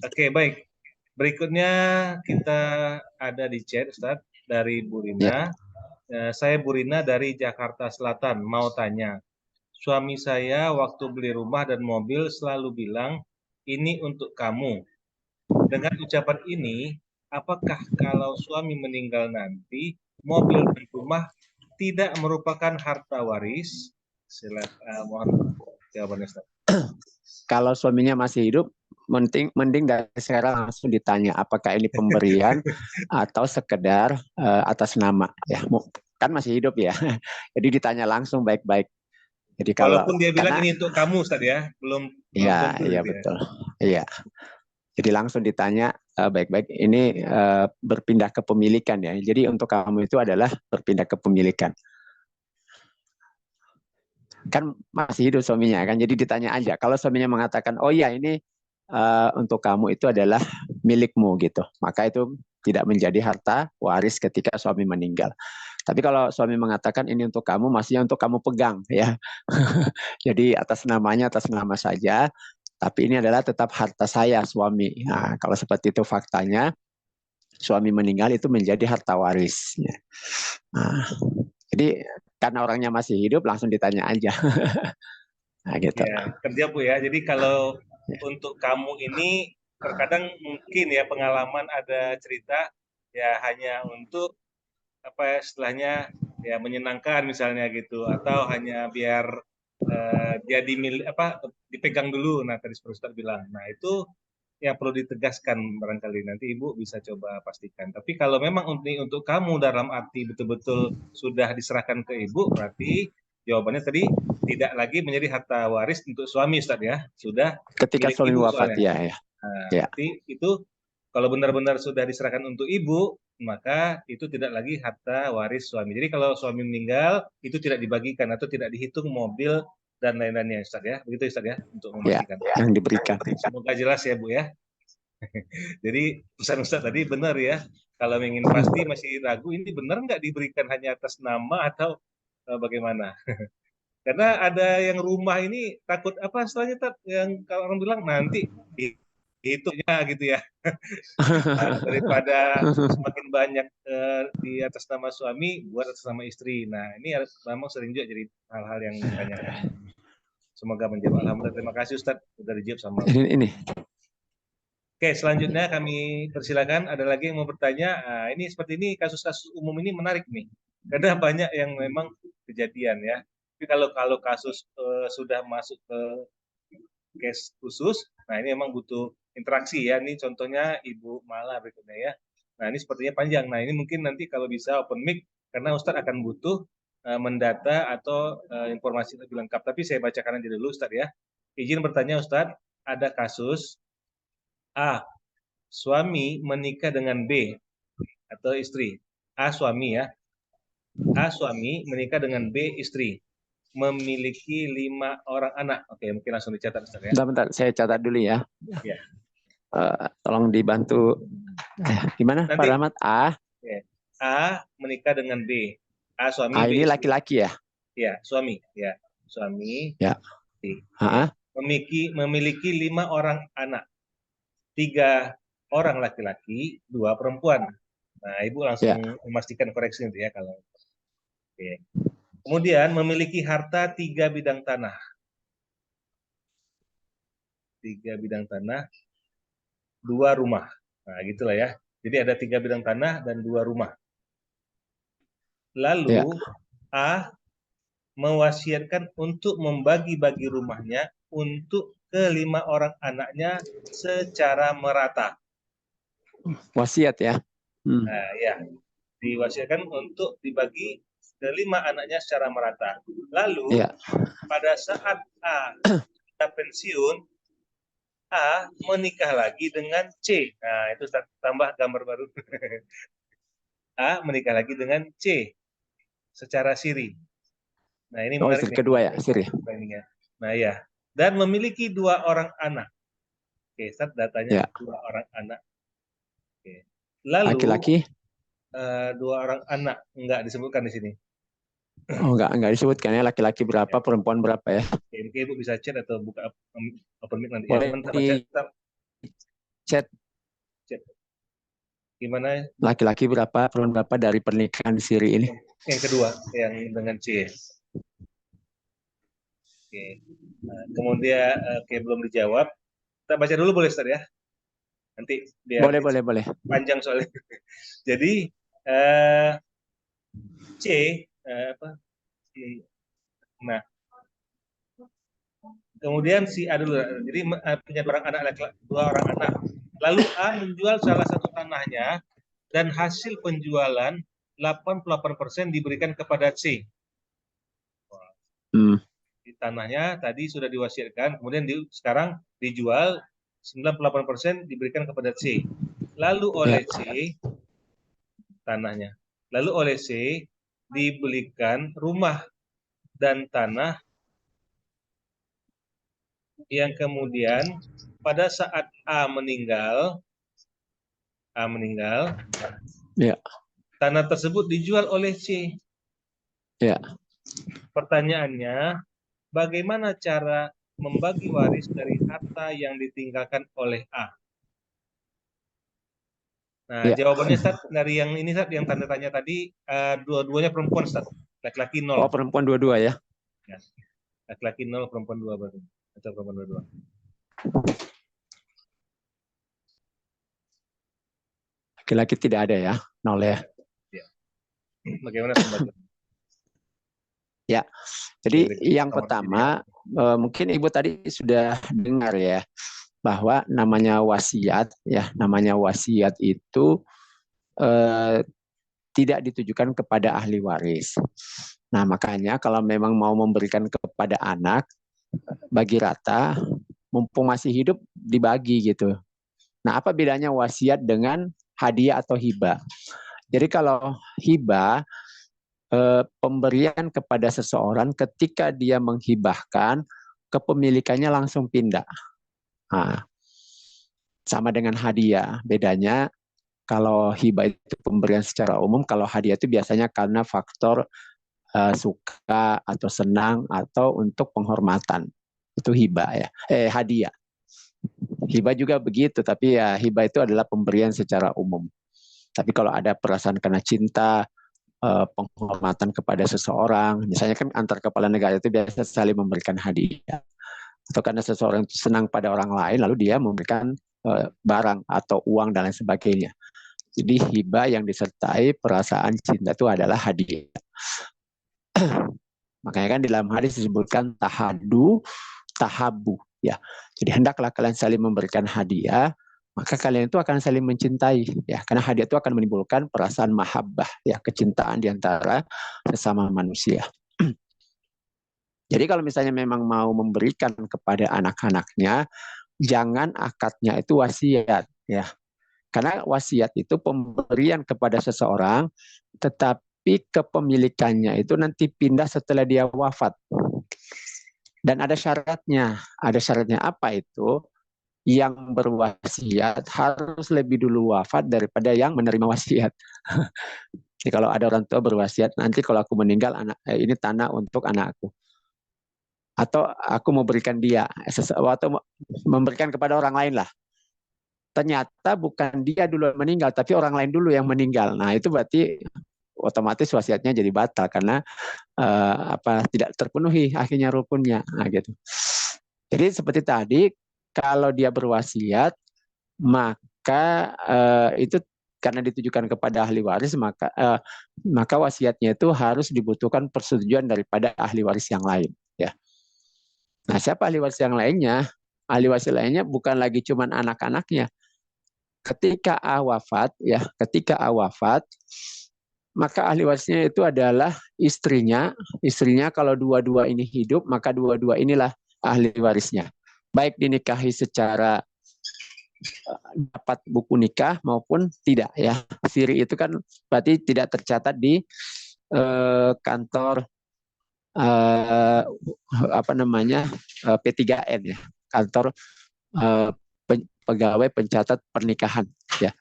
A: Oke, baik. Berikutnya kita ada di chat, Ustaz, dari Bu Rina. Saya Bu Rina dari Jakarta Selatan, mau tanya. Suami saya waktu beli rumah dan mobil selalu bilang, ini untuk kamu. Dengan ucapan ini, apakah kalau suami meninggal nanti, mobil dan rumah tidak merupakan harta waris? Silakan, mohon jawabannya, Ustaz.
B: Kalau suaminya masih hidup, mending dari sekarang langsung ditanya apakah ini pemberian atau sekedar atas nama. Ya, kan masih hidup ya. Jadi ditanya langsung baik-baik. Jadi kalau
A: Walaupun dia bilang ini untuk kamu Ustaz ya, belum
B: ya,
A: tentu
B: iya
A: gitu ya.
B: betul. Iya. Jadi langsung ditanya baik-baik. Ini berpindah kepemilikan ya. Jadi untuk kamu itu adalah berpindah kepemilikan. Kan masih hidup suaminya kan. Jadi ditanya aja. Kalau suaminya mengatakan, oh ya ini untuk kamu itu adalah milikmu gitu. Maka itu tidak menjadi harta waris ketika suami meninggal. Tapi kalau suami mengatakan ini untuk kamu, maksudnya untuk kamu pegang ya. Jadi atas namanya, atas nama saja. Tapi ini adalah tetap harta saya suami. Nah, kalau seperti itu faktanya, suami meninggal itu menjadi harta waris. Nah, jadi karena orangnya masih hidup, langsung ditanya aja. Nah, gitu.
A: Ya, kerja Bu ya. Jadi kalau untuk kamu ini terkadang mungkin ya pengalaman ada cerita ya hanya untuk apa ya istilahnya ya menyenangkan misalnya gitu atau hanya biar dia dipegang dulu. Nah tadi seperti Ustaz bilang. Nah itu ya perlu ditegaskan barangkali nanti Ibu bisa coba pastikan. Tapi kalau memang untuk kamu dalam arti betul-betul sudah diserahkan ke Ibu, berarti jawabannya tadi tidak lagi menjadi harta waris untuk suami Ustaz ya. Sudah
B: Ketika
A: milik
B: suami
A: Ibu
B: wafat
A: soalnya.
B: ya.
A: Nah,
B: Ya.
A: berarti itu kalau benar-benar sudah diserahkan untuk Ibu, maka itu tidak lagi harta waris suami. Jadi kalau suami meninggal, itu tidak dibagikan atau tidak dihitung mobil dan lain-lainnya Ustaz ya. Begitu Ustaz ya untuk memastikan.
B: Yang diberikan.
A: Semoga jelas ya Bu ya. Jadi pesan Ustaz tadi benar ya. Kalau ingin pasti masih ragu ini benar nggak diberikan hanya atas nama atau bagaimana? Karena ada yang rumah ini takut apa istilahnya yang kalau orang bilang nanti hitungnya gitu ya. Daripada semakin banyak di atas nama suami buat atas nama istri. Nah ini memang sering juga jadi hal-hal yang ditanyakan. Semoga menjawab. Alhamdulillah terima kasih Ustaz sudah dijawab sama
B: ini.
A: Oke, selanjutnya kami persilakan. Ada lagi yang mau bertanya? Nah, ini seperti ini kasus-kasus umum ini menarik nih, karena banyak yang memang kejadian ya. Tapi kalau kasus sudah masuk ke case khusus, nah ini memang butuh interaksi ya. Ini contohnya Ibu Mala berikutnya ya. Nah ini sepertinya panjang. Nah ini mungkin nanti kalau bisa open mic, karena Ustadz akan butuh mendata atau informasi lebih lengkap. Tapi saya bacakan aja dulu Ustadz ya. Izin bertanya Ustadz, ada kasus A. Suami menikah dengan B atau istri. A suami ya. A suami menikah dengan B istri. Memiliki 5 orang anak. Oke, mungkin langsung dicatat Ustaz ya.
B: Bentar, saya catat dulu ya.
A: Ya.
B: Tolong dibantu. Gimana Pak Rahmat? A.
A: A menikah dengan B. A suami
B: A
A: B
B: ini
A: istri.
B: laki-laki ya?
A: Ya, suami. Ya, suami.
B: Ya.
A: Ya. Memiliki 5 orang anak. 3 orang laki-laki, 2 perempuan. Nah, Ibu langsung memastikan koreksi itu ya kalau. Oke. Kemudian memiliki harta 3 bidang tanah. 3 bidang tanah, 2 rumah. Nah, gitulah ya. Jadi ada 3 bidang tanah dan 2 rumah. Lalu A mewasiatkan untuk membagi-bagi rumahnya untuk ke-5 orang anaknya secara merata.
B: Wasiat ya?
A: Nah, ya. Diwasiatkan untuk dibagi ke-5 anaknya secara merata. Lalu pada saat A sudah pensiun, A menikah lagi dengan C. Nah, itu tambah gambar baru. A menikah lagi dengan C secara siri. Nah, ini menarik nih.
B: Kedua ya, siri.
A: Nah, ya. Dan memiliki 2 orang anak. Oke, datanya 2 orang anak. Oke. Lalu
B: laki-laki
A: 2 orang anak enggak disebutkan di sini.
B: Oh, enggak disebutkan ya laki-laki berapa, perempuan berapa ya.
A: Oke, mungkin Ibu bisa chat atau buka open mic nanti.
B: Boleh chat. Gimana? Laki-laki berapa, perempuan berapa dari pernikahan siri ini?
A: Yang kedua, yang dengan C. Oke. Nah, kemudian belum dijawab. Kita baca dulu boleh Ustaz ya? Nanti biar
B: boleh.
A: Panjang soalnya. Jadi C nah kemudian si A dulu. Jadi punya 2 orang anak. Lalu A menjual salah satu tanahnya dan hasil penjualan 88% diberikan kepada C. Di tanahnya tadi sudah diwasiatkan, kemudian sekarang dijual 98% diberikan kepada C. Lalu oleh C tanahnya. Lalu oleh C dibelikan rumah dan tanah yang kemudian pada saat A meninggal, tanah tersebut dijual oleh C. Pertanyaannya, bagaimana cara membagi waris dari harta yang ditinggalkan oleh A? Nah, jawabannya Ustaz, dari yang ini Ustaz, yang tanda tanya tadi, dua-duanya perempuan Ustaz. Laki-laki 0.
B: Oh, perempuan dua-dua ya?
A: Ya. Laki-laki 0, perempuan 2 berarti. Atau perempuan 22.
B: Laki-laki tidak ada ya? 0 ya?
A: Ya. Bagaimana pembagian?
B: Ya, jadi yang pertama, mungkin Ibu tadi sudah dengar ya, bahwa namanya wasiat, itu tidak ditujukan kepada ahli waris. Nah, makanya kalau memang mau memberikan kepada anak, bagi rata, mumpung masih hidup dibagi gitu. Nah, apa bedanya wasiat dengan hadiah atau hibah? Jadi kalau hibah, pemberian kepada seseorang ketika dia menghibahkan, kepemilikannya langsung pindah. Nah, sama dengan hadiah, bedanya kalau hibah itu pemberian secara umum, kalau hadiah itu biasanya karena faktor suka atau senang atau untuk penghormatan. Itu hibah ya, hadiah. Hibah juga begitu, tapi ya hibah itu adalah pemberian secara umum. Tapi kalau ada perasaan karena cinta, penghormatan kepada seseorang, misalnya kan antar kepala negara itu biasa saling memberikan hadiah. Atau karena seseorang itu senang pada orang lain, lalu dia memberikan barang atau uang dan lain sebagainya. Jadi hibah yang disertai perasaan cinta itu adalah hadiah. Makanya kan di dalam hadis disebutkan tahadu, tahabu. Ya, jadi hendaklah kalian saling memberikan hadiah, maka kalian itu akan saling mencintai, ya, karena hadiah itu akan menimbulkan perasaan mahabbah, ya, kecintaan di antara sesama manusia. Jadi kalau misalnya memang mau memberikan kepada anak-anaknya, jangan akadnya itu wasiat, ya, karena wasiat itu pemberian kepada seseorang, tetapi kepemilikannya itu nanti pindah setelah dia wafat. Dan ada syaratnya. Ada syaratnya apa itu? Yang berwasiat harus lebih dulu wafat daripada yang menerima wasiat. Jadi kalau ada orang tua berwasiat, nanti kalau aku meninggal, ini tanah untuk anakku. Atau aku mau berikan dia, atau memberikan kepada orang lain lah. Ternyata bukan dia dulu yang meninggal, tapi orang lain dulu yang meninggal. Nah itu berarti otomatis wasiatnya jadi batal karena tidak terpenuhi akhirnya rukunnya. Nah, gitu. Jadi seperti tadi, kalau dia berwasiat, maka itu karena ditujukan kepada ahli waris, maka wasiatnya itu harus dibutuhkan persetujuan daripada ahli waris yang lain. Ya. Nah, siapa ahli waris yang lainnya? Ahli waris lainnya bukan lagi cuma anak-anaknya. Ketika A wafat, maka ahli warisnya itu adalah istrinya. Istrinya kalau dua-dua ini hidup, maka dua-dua inilah ahli warisnya. Baik dinikahi secara dapat buku nikah maupun tidak, ya. Siri itu kan berarti tidak tercatat di kantor P3N, ya, kantor pegawai pencatat pernikahan, ya.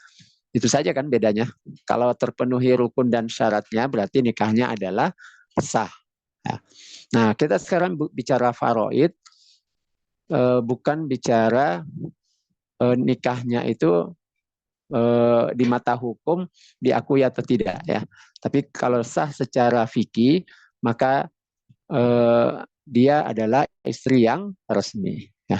B: Itu saja kan bedanya. Kalau terpenuhi rukun dan syaratnya berarti nikahnya adalah sah. Ya. Nah, kita sekarang bicara faraid, bukan bicara nikahnya itu di mata hukum diakui atau tidak, ya. Tapi kalau sah secara fikih, maka dia adalah istri yang resmi, ya.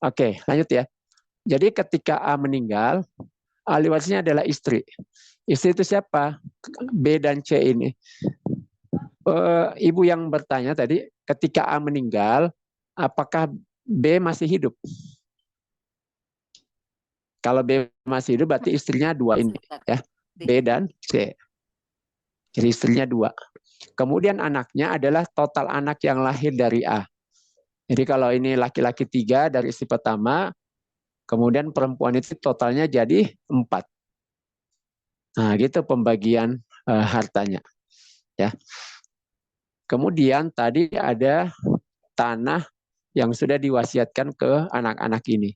B: Oke, lanjut ya. Jadi ketika A meninggal, ahli warisnya adalah istri. Istri itu siapa? B dan C ini. Ibu yang bertanya tadi, ketika A meninggal, apakah B masih hidup? Kalau B masih hidup, berarti istrinya dua ini, ya, B dan C. Jadi istrinya dua. Kemudian anaknya adalah total anak yang lahir dari A. Jadi kalau ini laki-laki 3 dari istri pertama, kemudian perempuan itu totalnya jadi 4. Nah, gitu pembagian hartanya. Ya. Kemudian tadi ada tanah yang sudah diwasiatkan ke anak-anak ini.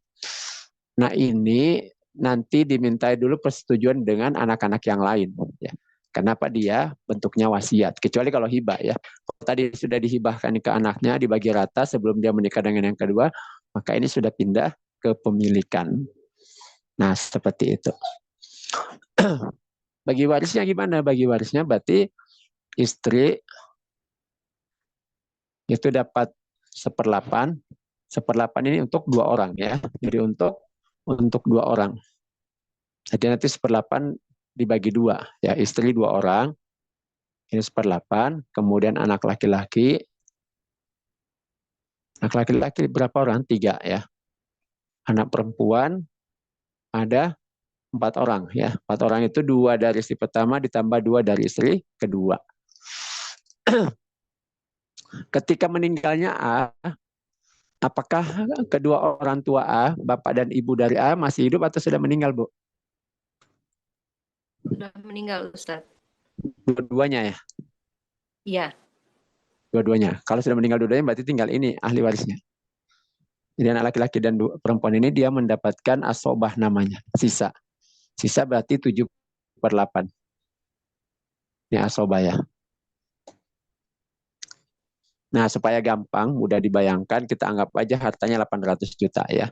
B: Nah, ini nanti dimintai dulu persetujuan dengan anak-anak yang lain. Ya. Kenapa dia bentuknya wasiat? Kecuali kalau hibah ya. Kalau tadi sudah dihibahkan ke anaknya, dibagi rata sebelum dia menikah dengan yang kedua, maka ini sudah pindah ke pemilikan. Nah, seperti itu. Bagi warisnya gimana? Bagi warisnya berarti istri itu dapat 1/8. 1/8 ini untuk 2 orang ya. Jadi untuk 2 orang. Jadi nanti 1/8 dibagi 2 ya, istri 2 orang. Ini 1/8, kemudian anak laki-laki. Anak laki-laki berapa orang? 3 ya. Anak perempuan ada 4 orang ya. 4 orang itu 2 dari istri pertama ditambah 2 dari istri kedua. Ketika meninggalnya A, apakah kedua orang tua A, bapak dan ibu dari A masih hidup atau sudah meninggal, Bu?
D: Sudah meninggal, Ustaz.
B: Dua-duanya ya?
D: Iya.
B: Dua-duanya. Kalau sudah meninggal dua-duanya berarti tinggal ini ahli warisnya. Jadi anak laki-laki dan perempuan ini dia mendapatkan asobah namanya, sisa. Sisa berarti 7/8. Ini asobah ya. Nah, supaya gampang, mudah dibayangkan, kita anggap aja hartanya 800 juta ya.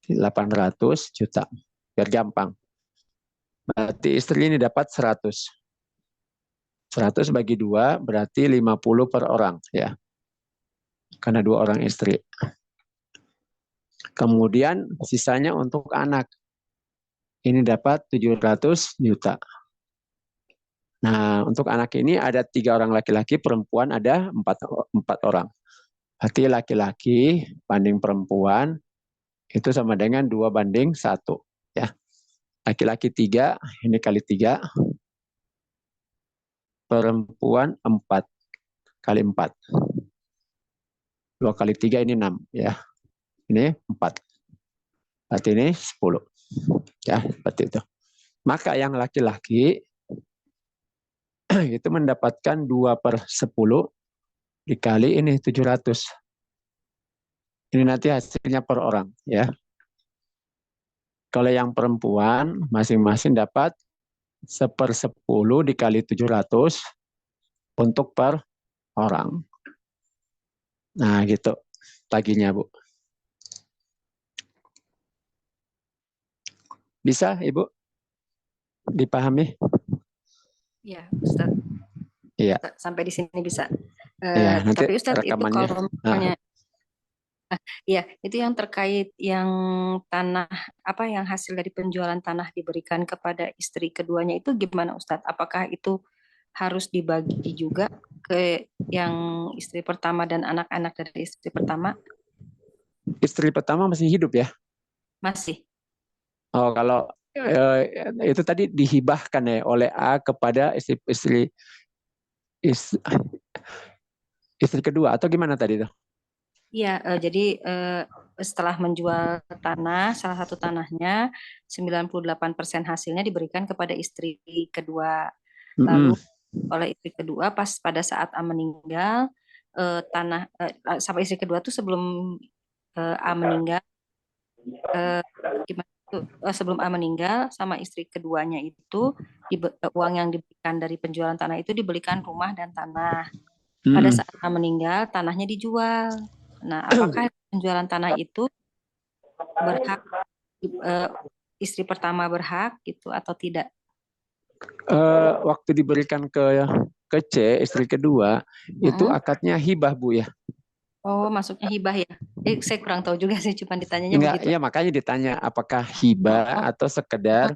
B: 800 juta. Biar gampang. Berarti istri ini dapat 100. 100 bagi 2 berarti 50 per orang ya. Karena 2 orang istri. Kemudian sisanya untuk anak. Ini dapat 700 juta. Nah, untuk anak ini ada 3 orang laki-laki, perempuan ada 4 orang. Berarti laki-laki banding perempuan itu sama dengan 2/1 ya. Laki-laki 3, ini kali 3. Perempuan 4 kali 4. 2 kali 3 ini 6 ya. Ini 4. Berarti ini 10. Ya, seperti itu. Maka yang laki-laki itu mendapatkan 2/10 dikali ini 700. Ini nanti hasilnya per orang ya. Kalau yang perempuan masing-masing dapat 1/10 dikali 700 untuk per orang. Nah, gitu baginya, Bu. Bisa, Ibu? Dipahami?
D: Iya, Ustaz.
B: Iya.
D: Sampai di sini bisa.
B: Iya, nanti
D: Tapi Ustaz itu
B: rekamannya.
D: kalau misalnya ya, itu yang terkait yang tanah apa yang hasil dari penjualan tanah diberikan kepada istri keduanya itu gimana Ustadz? Apakah itu harus dibagi juga ke yang istri pertama dan anak-anak dari istri pertama?
B: Istri pertama masih hidup ya?
D: Masih.
B: Oh, kalau itu tadi dihibahkan ya oleh A kepada istri kedua atau gimana tadi itu?
D: Iya, jadi setelah menjual tanah, salah satu tanahnya 98% hasilnya diberikan kepada istri kedua. Lalu oleh istri kedua pas pada saat A meninggal, tanah sampai istri kedua tuh sebelum A meninggal, gimana tuh? Sebelum A meninggal sama istri keduanya itu uang yang diberikan dari penjualan tanah itu dibelikan rumah dan tanah. Pada saat A meninggal, tanahnya dijual. Nah, apakah penjualan tanah itu berhak istri pertama berhak gitu atau tidak?
B: Waktu diberikan ke C, istri kedua, itu akadnya hibah, Bu ya.
D: Oh, masuknya hibah ya? Saya kurang tahu juga sih, cuma ditanyanya
B: Enggak,
D: begitu.
B: ya makanya ditanya apakah hibah atau sekedar.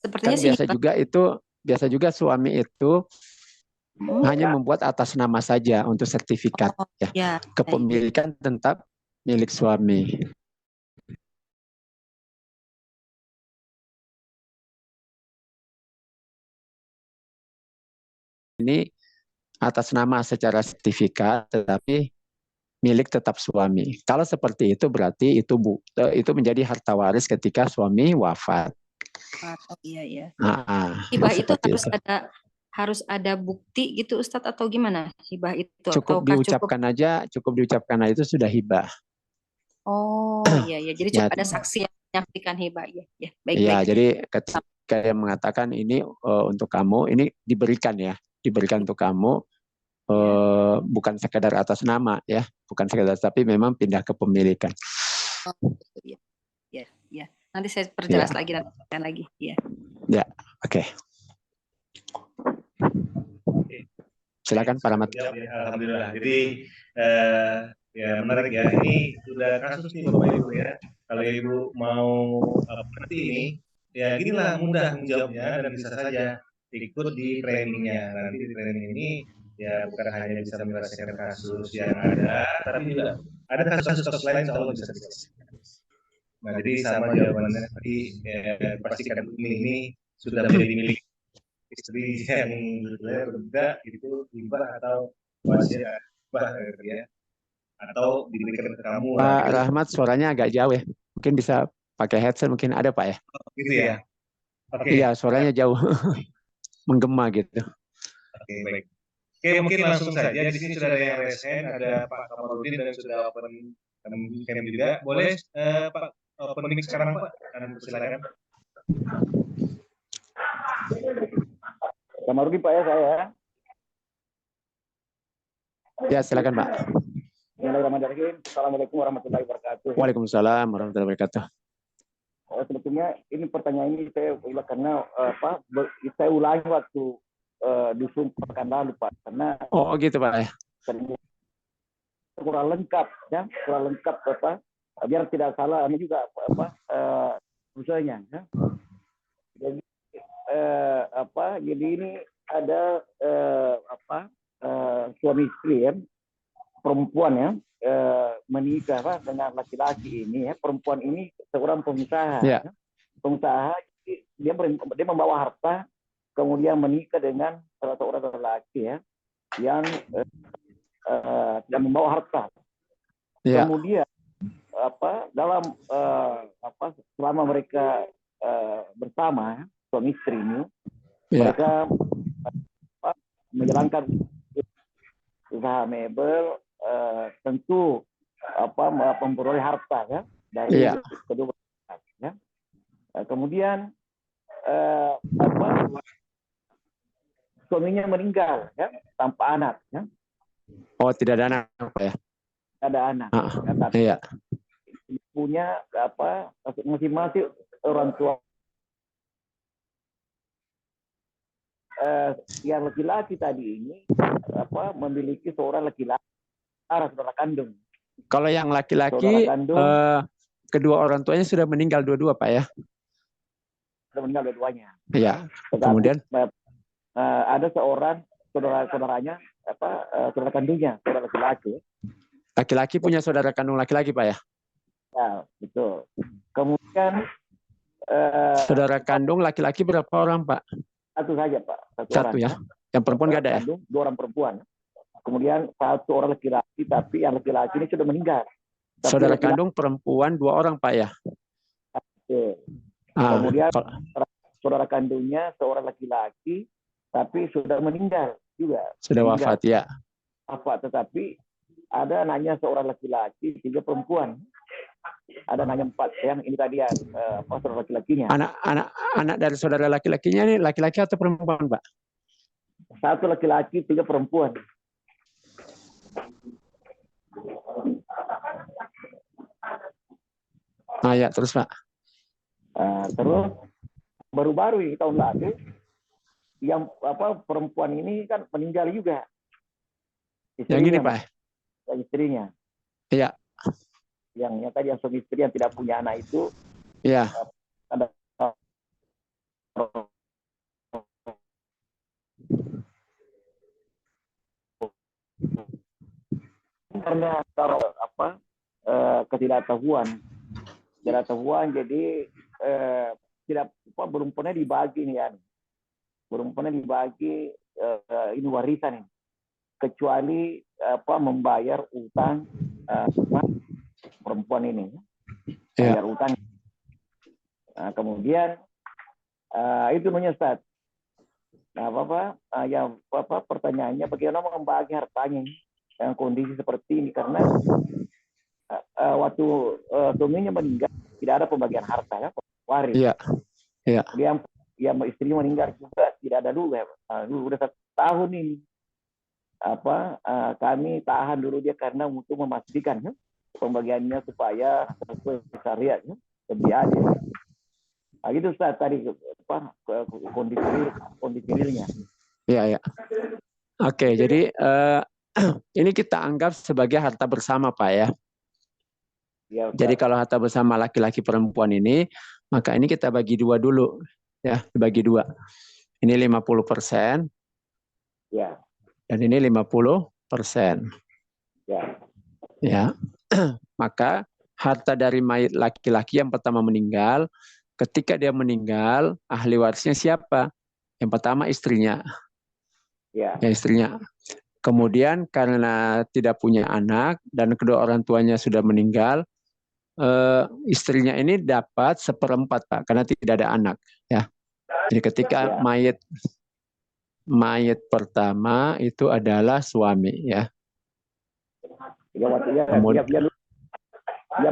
D: Sepertinya
B: Kan
D: sih
B: biasa juga suami itu hanya membuat atas nama saja untuk sertifikat. Ya.
D: ya.
B: Kepemilikan tetap milik suami. Ini atas nama secara sertifikat, tetapi milik tetap suami. Kalau seperti itu berarti itu menjadi harta waris ketika suami wafat.
D: Oh iya.
B: Hibah
D: itu harus ada bukti gitu Ustadz atau gimana hibah itu?
B: Cukup diucapkan aja itu sudah hibah.
D: Oh iya. Jadi cukup ada saksi yang menyaksikan hibah. Ya, baik.
B: Ya, jadi ketika yang mengatakan ini untuk kamu, ini diberikan untuk kamu. Bukan sekedar atas nama ya, bukan sekedar, tapi memang pindah kepemilikan.
D: Ya. Nanti saya perjelas lagi ya. Ya,
B: oke. Silakan Pak Rahmat.
A: Alhamdulillah. Jadi ya menarik ya. Ini sudah kasus nih Bapak Ibu ya. Kalau Ibu mau seperti ini, ya ginilah mudah menjawabnya dan bisa saja ikut di trainingnya. Nanti di training ini ya bukan hanya bisa menyelesaikan kasus yang ada, tapi juga ada kasus-kasus lain insya Allah bisa diselesaikan. Nah, jadi sama jawabannya tadi pastikan ini sudah menjadi milik istri yang berbeda itu hibah atau wasiat ya, atau diberikan ke kamu.
B: Pak Rahmat suaranya agak jauh ya, mungkin bisa pakai headset, mungkin ada Pak ya?
A: Gitu ya.
B: Oke. Iya, suaranya jauh, menggema gitu.
A: Oke, baik. Oke, mungkin langsung saja. Di sini sudah ada yang resen, ada Pak Kamarudin dan sudah open cam juga. Boleh Pak open mic sekarang Pak? Silakan.
E: Kamarudin Pak ya saya.
B: Ya silakan Pak.
E: Bismillahirrahmanirrahim. Assalamualaikum warahmatullahi wabarakatuh.
B: Waalaikumsalam warahmatullahi wabarakatuh.
E: Sebetulnya ini pertanyaan ini saya ulang karena saya ulangi waktu dusun pekan lalu Pak, karena
B: gitu Pak ya.
E: Kurang lengkap biar tidak salah ini juga usahanya ya. Jadi ini ada suami istri ya, perempuan ya, menikah dengan laki-laki ini ya. Perempuan ini seorang pengusaha ya. Pengusaha, dia membawa harta, kemudian menikah dengan salah seorang laki-laki ya yang membawa harta. Kemudian dalam selama mereka bersama suami istri ini, mereka menjalankan usaha mebel, tentu memperoleh harta ya dari kedua ya. Kemudian suaminya meninggal ya tanpa anak ya.
B: Tidak ada anak Pak ya?
E: Ada anak. Tapi punya masing-masing orang tua. Yang laki-laki tadi ini memiliki seorang laki-laki saudara kandung.
B: Kalau yang laki-laki kedua orang tuanya sudah meninggal dua-dua Pak ya?
E: Sudah meninggal dua-duanya.
B: Iya. Kemudian
E: ada seorang saudaranya saudara kandungnya, saudara laki-laki.
B: Laki-laki punya saudara kandung laki-laki Pak ya?
E: Ya betul. Kemudian
B: saudara kandung laki-laki berapa orang Pak?
E: Satu saja Pak.
B: Satu ya. Yang perempuan nggak ada ya?
E: Dua orang perempuan. Kemudian satu orang laki-laki, tapi yang laki-laki ini sudah meninggal.
B: Saudara kandung perempuan 2 orang Pak ya?
E: Kemudian saudara kandungnya seorang laki-laki, tapi sudah meninggal juga.
B: Sudah wafat ya?
E: Wafat, tetapi ada anaknya seorang laki-laki, 3 perempuan. Ada anaknya 4 yang ini tadi saudara laki-lakinya.
B: Anak dari saudara laki-lakinya ini laki-laki atau perempuan Pak?
E: Satu laki-laki, 3 perempuan.
B: Ya terus Pak.
E: Terus baru-baru ini tahun lalu yang perempuan ini kan meninggal juga.
B: Yang ini Pak?
E: Istrinya.
B: Iya.
E: yang tadi yang suami istri yang tidak punya anak itu
B: Ya.
E: ada karena ketidaktahuan jadi tidak belum pernah dibagi nih kan, belum pernah dibagi ini warisan ini, kecuali membayar utang perempuan ini, bayar utang. Nah, kemudian itu menyesat. Nah, pertanyaannya bagaimana membagi hartanya dengan kondisi seperti ini, karena waktu suaminya meninggal tidak ada pembagian harta ya, waris.
B: Iya. Iya.
E: Dia istrinya meninggal juga tidak ada dulu ya. Udah 1 tahun ini kami tahan dulu dia karena untuk memastikan ya, pembagiannya supaya sesuai syariat ya, lebih adil. Nah, itu Ustaz tadi kondisi realnya.
B: Iya, ya. Oke, jadi ini kita anggap sebagai harta bersama, Pak ya.
E: Ya,
B: jadi kalau harta bersama laki-laki perempuan ini, maka ini kita bagi 2 dulu, ya, dibagi 2. Ini 50%,
E: ya.
B: Dan ini 50%.
E: Ya.
B: Ya, maka harta dari mayit laki-laki yang pertama meninggal, ketika dia meninggal, ahli warisnya siapa? Yang pertama istrinya.
E: Ya,
B: istrinya. Kemudian karena tidak punya anak dan kedua orang tuanya sudah meninggal, istrinya ini dapat 1/4 Pak, karena tidak ada anak. Ya. Jadi ketika mayit pertama itu adalah suami. Ya.
E: Yang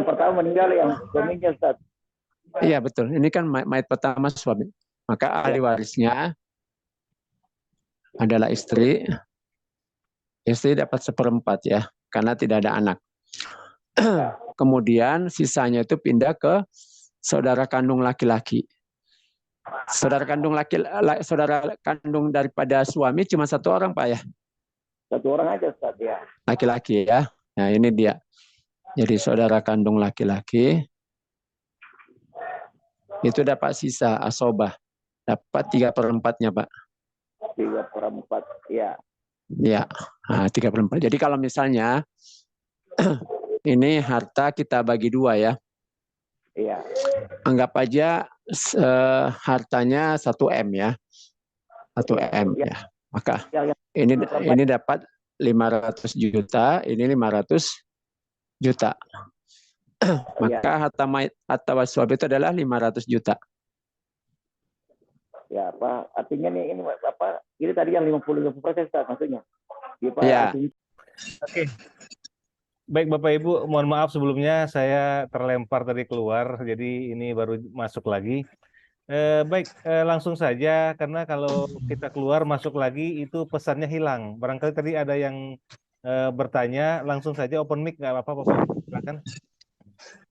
E: pertama meninggal yang suaminya Ustaz.
B: Iya betul. Ini kan mayit pertama suami. Maka ahli warisnya adalah istri. Istri dapat 1/4 ya, karena tidak ada anak. Kemudian sisanya itu pindah ke saudara kandung laki-laki. Saudara kandung daripada suami cuma 1 orang Pak ya?
E: 1 orang aja Ustaz ya.
B: Laki-laki ya. Nah ini dia. Jadi saudara kandung laki-laki itu dapat sisa asobah. Dapat 3/4-nya Pak.
E: 3/4 ya.
B: Ya, nah, 3/4. Jadi kalau misalnya ini harta kita bagi 2 ya.
E: Iya.
B: Anggap aja hartanya 1 M ya. 1 M ya. Maka ini dapat 500 juta, ini 500 juta. Maka harta waswab itu adalah 500 juta.
E: Ya, Pak. Artinya ini ini tadi yang 50% maksudnya.
B: Ya.
A: Oke. Baik Bapak Ibu, mohon maaf sebelumnya saya terlempar tadi keluar, jadi ini baru masuk lagi. Langsung saja, karena kalau kita keluar masuk lagi itu pesannya hilang. Barangkali tadi ada yang bertanya, langsung saja open mic, nggak apa-apa Bapak Ibu, silakan.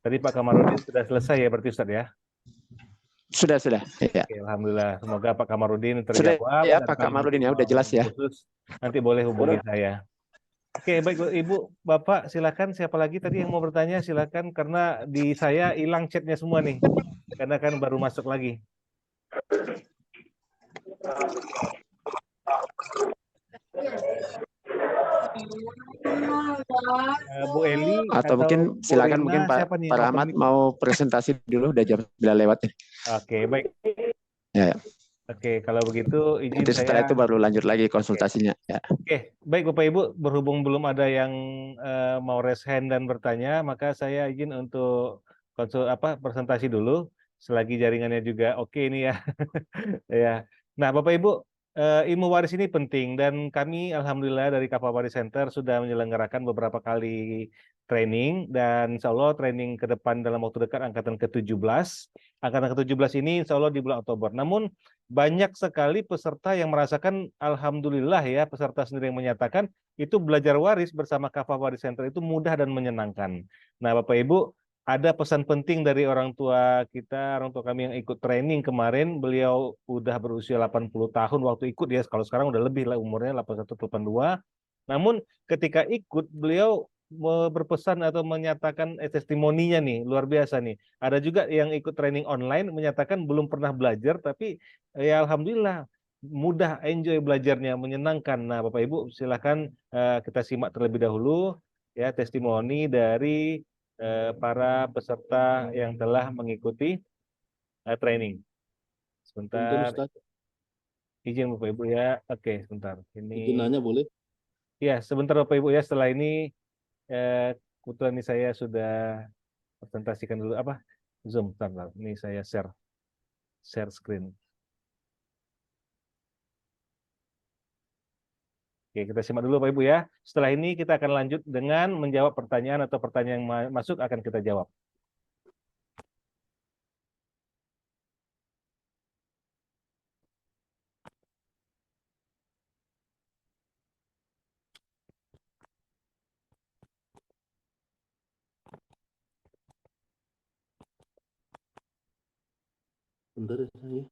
A: Tadi Pak Kamarudin sudah selesai ya berarti Ustaz ya?
B: Sudah. Ya.
A: Oke, alhamdulillah. Semoga Pak Kamarudin
B: Sudah
A: terjawab.
B: ya Pak Kamarudin ya, udah jelas ya.
A: Khusus, nanti boleh hubungi saya. Oke, baik Ibu, Bapak silakan. Siapa lagi tadi yang mau bertanya? Silakan, karena di saya hilang chatnya semua nih, karena kan baru masuk lagi. Bu Eli
B: atau mungkin silakan mungkin Pak Rahmat mau presentasi dulu, udah jam 9 lewat.
A: Oke, baik.
B: Ya.
A: Oke, kalau begitu izin
B: nanti setelah itu baru lanjut lagi konsultasinya. Ya.
A: Oke, baik Bapak Ibu, berhubung belum ada yang mau raise hand dan bertanya, maka saya izin untuk presentasi dulu selagi jaringannya juga oke ini ya. Ya. Nah, Bapak Ibu, ilmu waris ini penting dan kami alhamdulillah dari Kapal Waris Center sudah menyelenggarakan beberapa kali training dan insya Allah training ke depan dalam waktu dekat angkatan ke-17. Angkatan ke-17 ini insya Allah di bulan Oktober. Namun banyak sekali peserta yang merasakan alhamdulillah ya, peserta sendiri yang menyatakan itu belajar waris bersama Kapal Waris Center itu mudah dan menyenangkan. Nah, Bapak Ibu, ada pesan penting dari orang tua kita, orang tua kami yang ikut training kemarin. Beliau udah berusia 80 tahun waktu ikut, ya kalau sekarang udah lebih lah umurnya, 81 82. Namun ketika ikut beliau berpesan atau menyatakan testimoninya nih, luar biasa nih. Ada juga yang ikut training online menyatakan belum pernah belajar, tapi ya alhamdulillah mudah, enjoy belajarnya, menyenangkan. Nah, Bapak Ibu silakan kita simak terlebih dahulu ya testimoni dari para peserta yang telah mengikuti training. Sebentar, izin Bapak Ibu ya. Oke, sebentar.
F: Izin nanya boleh?
A: Ya, sebentar Bapak Ibu ya. Setelah ini kebetulan ini saya sudah presentasikan dulu apa Zoom. Bentar. Ini saya share screen. Oke, kita simak dulu Bapak Ibu ya. Setelah ini kita akan lanjut dengan menjawab pertanyaan atau pertanyaan yang masuk akan kita jawab.
F: Bentar ya saya.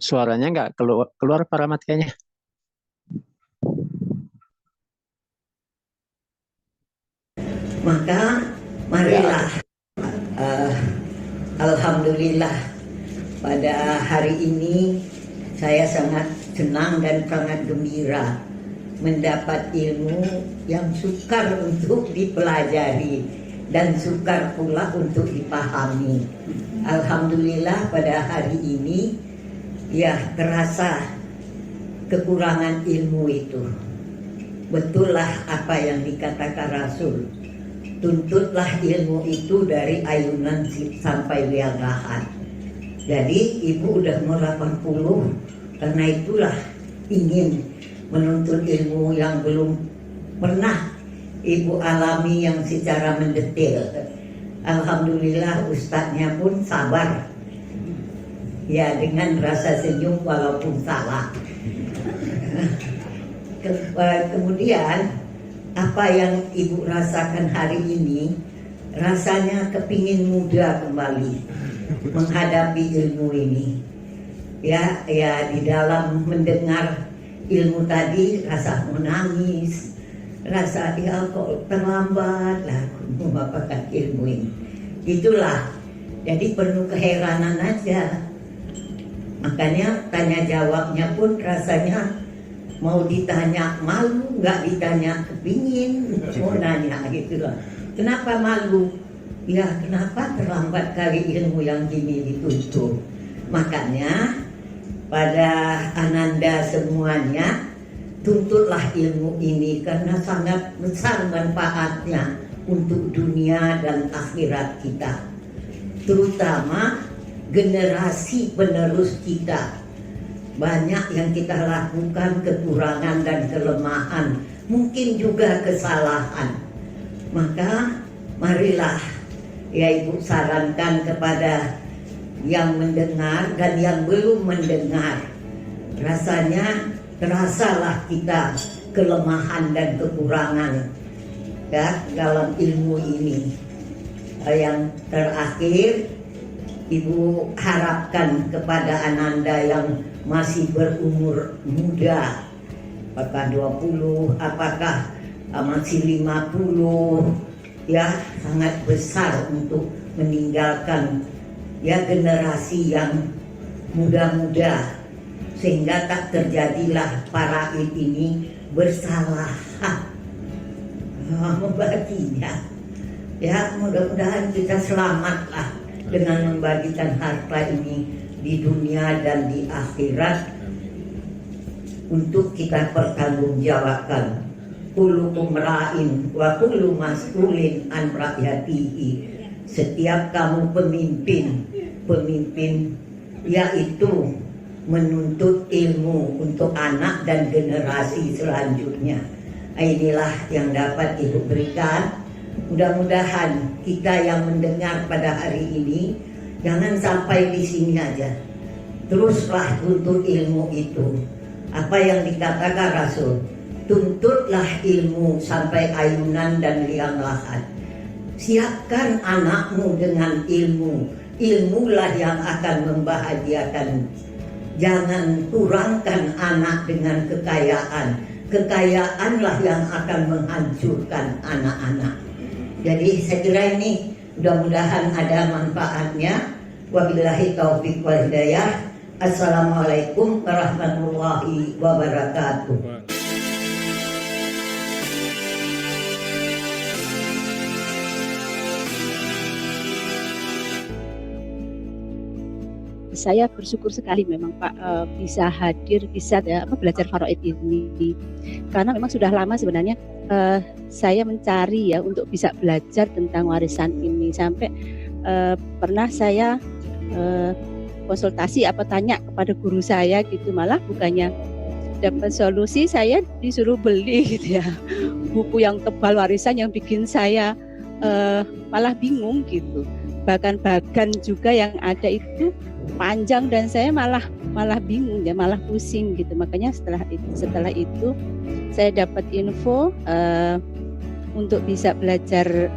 B: Suaranya nggak keluar para matianya.
G: Maka marilah alhamdulillah pada hari ini saya sangat senang dan sangat gembira mendapat ilmu yang sukar untuk dipelajari dan sukar pula untuk dipahami. Alhamdulillah pada hari ini ya terasa kekurangan ilmu itu. Betullah apa yang dikatakan Rasul. Tuntutlah ilmu itu dari ayunan sampai liang lahat. Jadi ibu udah mau 80, karena itulah ingin menuntut ilmu yang belum pernah ibu alami yang secara mendetail. Alhamdulillah ustadznya pun sabar. Ya dengan rasa senyum walaupun salah. Kemudian apa yang ibu rasakan hari ini, rasanya kepingin muda kembali menghadapi ilmu ini. Ya di dalam mendengar ilmu tadi rasa menangis, rasa ya kok terlambat lah mendapatkan ilmu ini. Itulah, jadi penuh keheranan aja. Makanya tanya jawabnya pun rasanya mau ditanya malu, nggak ditanya kepingin, mau nanya gitu loh. Kenapa malu? Ya kenapa terlambat kali ilmu yang gini dituntut. Makanya pada Ananda semuanya, tuntutlah ilmu ini karena sangat besar manfaatnya untuk dunia dan akhirat kita. Terutama generasi penerus kita. banyak yang kita lakukan, kekurangan dan kelemahan, mungkin juga kesalahan. Maka marilah ya Ibu sarankan kepada yang mendengar dan yang belum mendengar, rasanya terasalah kita kelemahan dan kekurangan ya dalam ilmu ini. Yang terakhir, Ibu harapkan kepada ananda yang masih berumur muda, apakah 20, apakah masih 50, ya sangat besar untuk meninggalkan ya generasi yang muda-muda, sehingga tak terjadilah Faraid ini bersalah membaginya. Ya mudah-mudahan kita selamatlah dengan membagikan harta ini di dunia dan di akhirat untuk kita pertanggungjawabkan. Kullukum ra'in wa kullu mas'ulin an ra'yatihi. Setiap kamu pemimpin yaitu menuntut ilmu untuk anak dan generasi selanjutnya. Inilah yang dapat Ibu berikan. Mudah-mudahan kita yang mendengar pada hari ini jangan sampai di sini aja. Teruslah tuntut ilmu itu. Apa yang dikatakan Rasul, tuntutlah ilmu sampai ayunan dan liang lahat. Siapkan anakmu dengan ilmu. Ilmulah yang akan membahagiakan. Jangan kurangkan anak dengan kekayaan. Kekayaanlah yang akan menghancurkan anak-anak. Jadi saya kira ini mudah-mudahan ada manfaatnya. Wabillahi taufiq wal hidayah. Assalamualaikum warahmatullahi wabarakatuh.
H: Saya bersyukur sekali memang Pak bisa hadir, bisa belajar Faraid ini, karena memang sudah lama sebenarnya saya mencari ya untuk bisa belajar tentang warisan ini, sampai pernah saya konsultasi tanya kepada guru saya gitu, malah bukannya dapat solusi saya disuruh beli gitu ya, buku yang tebal warisan yang bikin saya malah bingung gitu. Bahkan bagan juga yang ada itu panjang dan saya malah bingung ya, malah pusing gitu. Makanya setelah itu saya dapat info untuk bisa belajar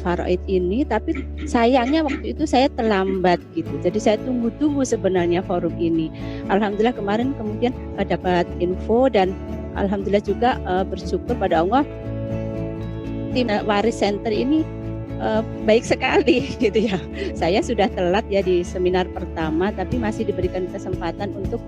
H: Faraid ini, tapi sayangnya waktu itu saya terlambat gitu. Jadi saya tunggu sebenarnya forum ini. Alhamdulillah kemarin kemudian dapat info, dan alhamdulillah juga bersyukur pada Allah, tim Waris Center ini baik sekali gitu ya. Saya sudah telat ya di seminar pertama, tapi masih diberikan kesempatan untuk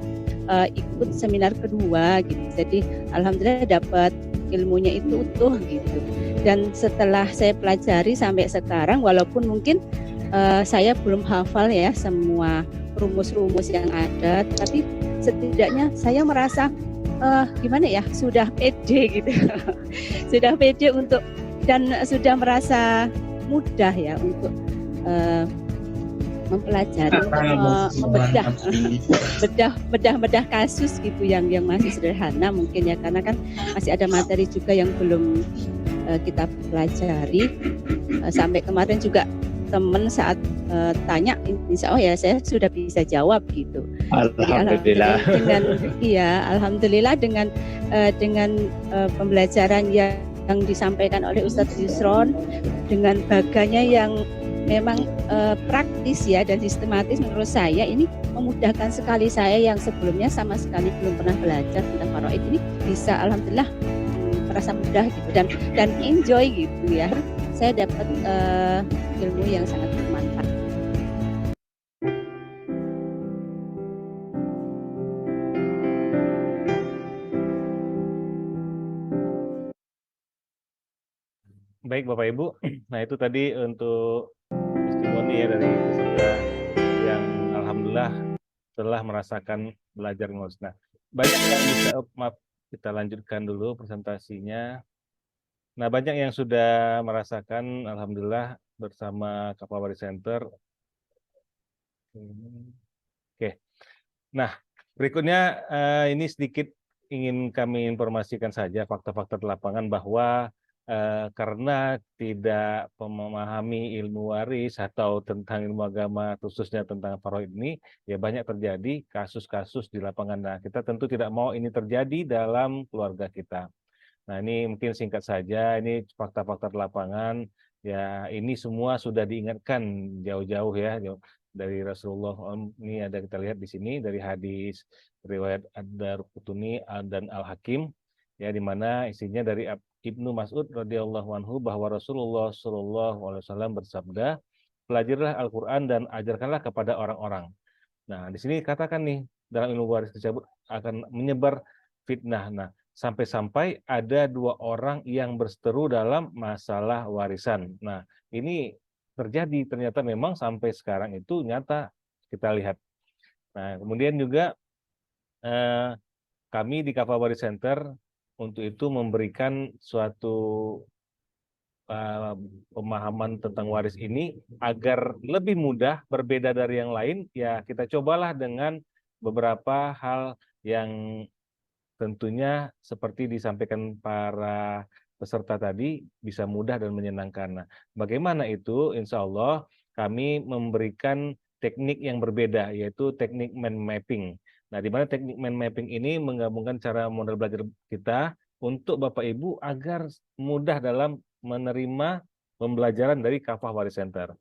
H: ikut seminar kedua gitu. Jadi alhamdulillah dapat ilmunya itu utuh gitu. Dan setelah saya pelajari sampai sekarang, walaupun mungkin saya belum hafal ya semua rumus-rumus yang ada, tapi setidaknya saya merasa gimana ya, sudah pede gitu. Sudah pede untuk, dan sudah merasa mudah ya untuk mempelajari, bedah kasus gitu yang masih sederhana mungkin ya, karena kan masih ada materi juga yang belum kita pelajari. Sampai kemarin juga teman saat tanya, insya Allah ya saya sudah bisa jawab gitu.
B: Alhamdulillah.
H: Alhamdulillah dengan pembelajaran yang disampaikan oleh Ustadz Yusron, dengan baganya yang memang praktis ya dan sistematis, menurut saya ini memudahkan sekali saya yang sebelumnya sama sekali belum pernah belajar tentang Faraid ini, bisa alhamdulillah merasa mudah gitu dan enjoy gitu ya. Saya dapat ilmu yang sangat bermanfaat.
A: Baik Bapak Ibu, nah itu tadi untuk testimoni ya dari peserta yang alhamdulillah telah merasakan belajar menulis. Nah, banyak yang bisa, kita lanjutkan dulu presentasinya. Nah, banyak yang sudah merasakan alhamdulillah bersama Kapal Waris Center. Oke. Nah, Berikutnya ini sedikit ingin kami informasikan saja fakta-fakta di lapangan bahwa karena tidak memahami ilmu waris atau tentang ilmu agama, khususnya tentang faraid ini, ya banyak terjadi kasus-kasus di lapangan. Nah, kita tentu tidak mau ini terjadi dalam keluarga kita. Nah, ini mungkin singkat saja, ini fakta-fakta di lapangan. Ya, ini semua sudah diingatkan jauh-jauh ya, dari Rasulullah. Ini ada kita lihat di sini dari hadis riwayat Ad-Darqutni dan Al-Hakim, ya, di mana isinya dari Ibnu Mas'ud radhiyallahu anhu bahwa Rasulullah Shallallahu alaihi wasallam bersabda, pelajarilah Al-Qur'an dan ajarkanlah kepada orang-orang. Nah, di sini katakan nih, dalam ilmu waris tersebut akan menyebar fitnah. Nah, sampai-sampai ada 2 orang yang berseteru dalam masalah warisan. Nah, ini terjadi ternyata memang sampai sekarang itu nyata kita lihat. Nah, kemudian juga kami di Kafah Waris Center untuk itu memberikan suatu pemahaman tentang waris ini agar lebih mudah, berbeda dari yang lain, ya kita cobalah dengan beberapa hal yang tentunya seperti disampaikan para peserta tadi bisa mudah dan menyenangkan. Nah, bagaimana itu? Insya Allah kami memberikan teknik yang berbeda, yaitu teknik mind mapping. Nah, di mana teknik mind mapping ini menggabungkan cara model belajar kita untuk Bapak Ibu agar mudah dalam menerima pembelajaran dari Kafah Waris Center.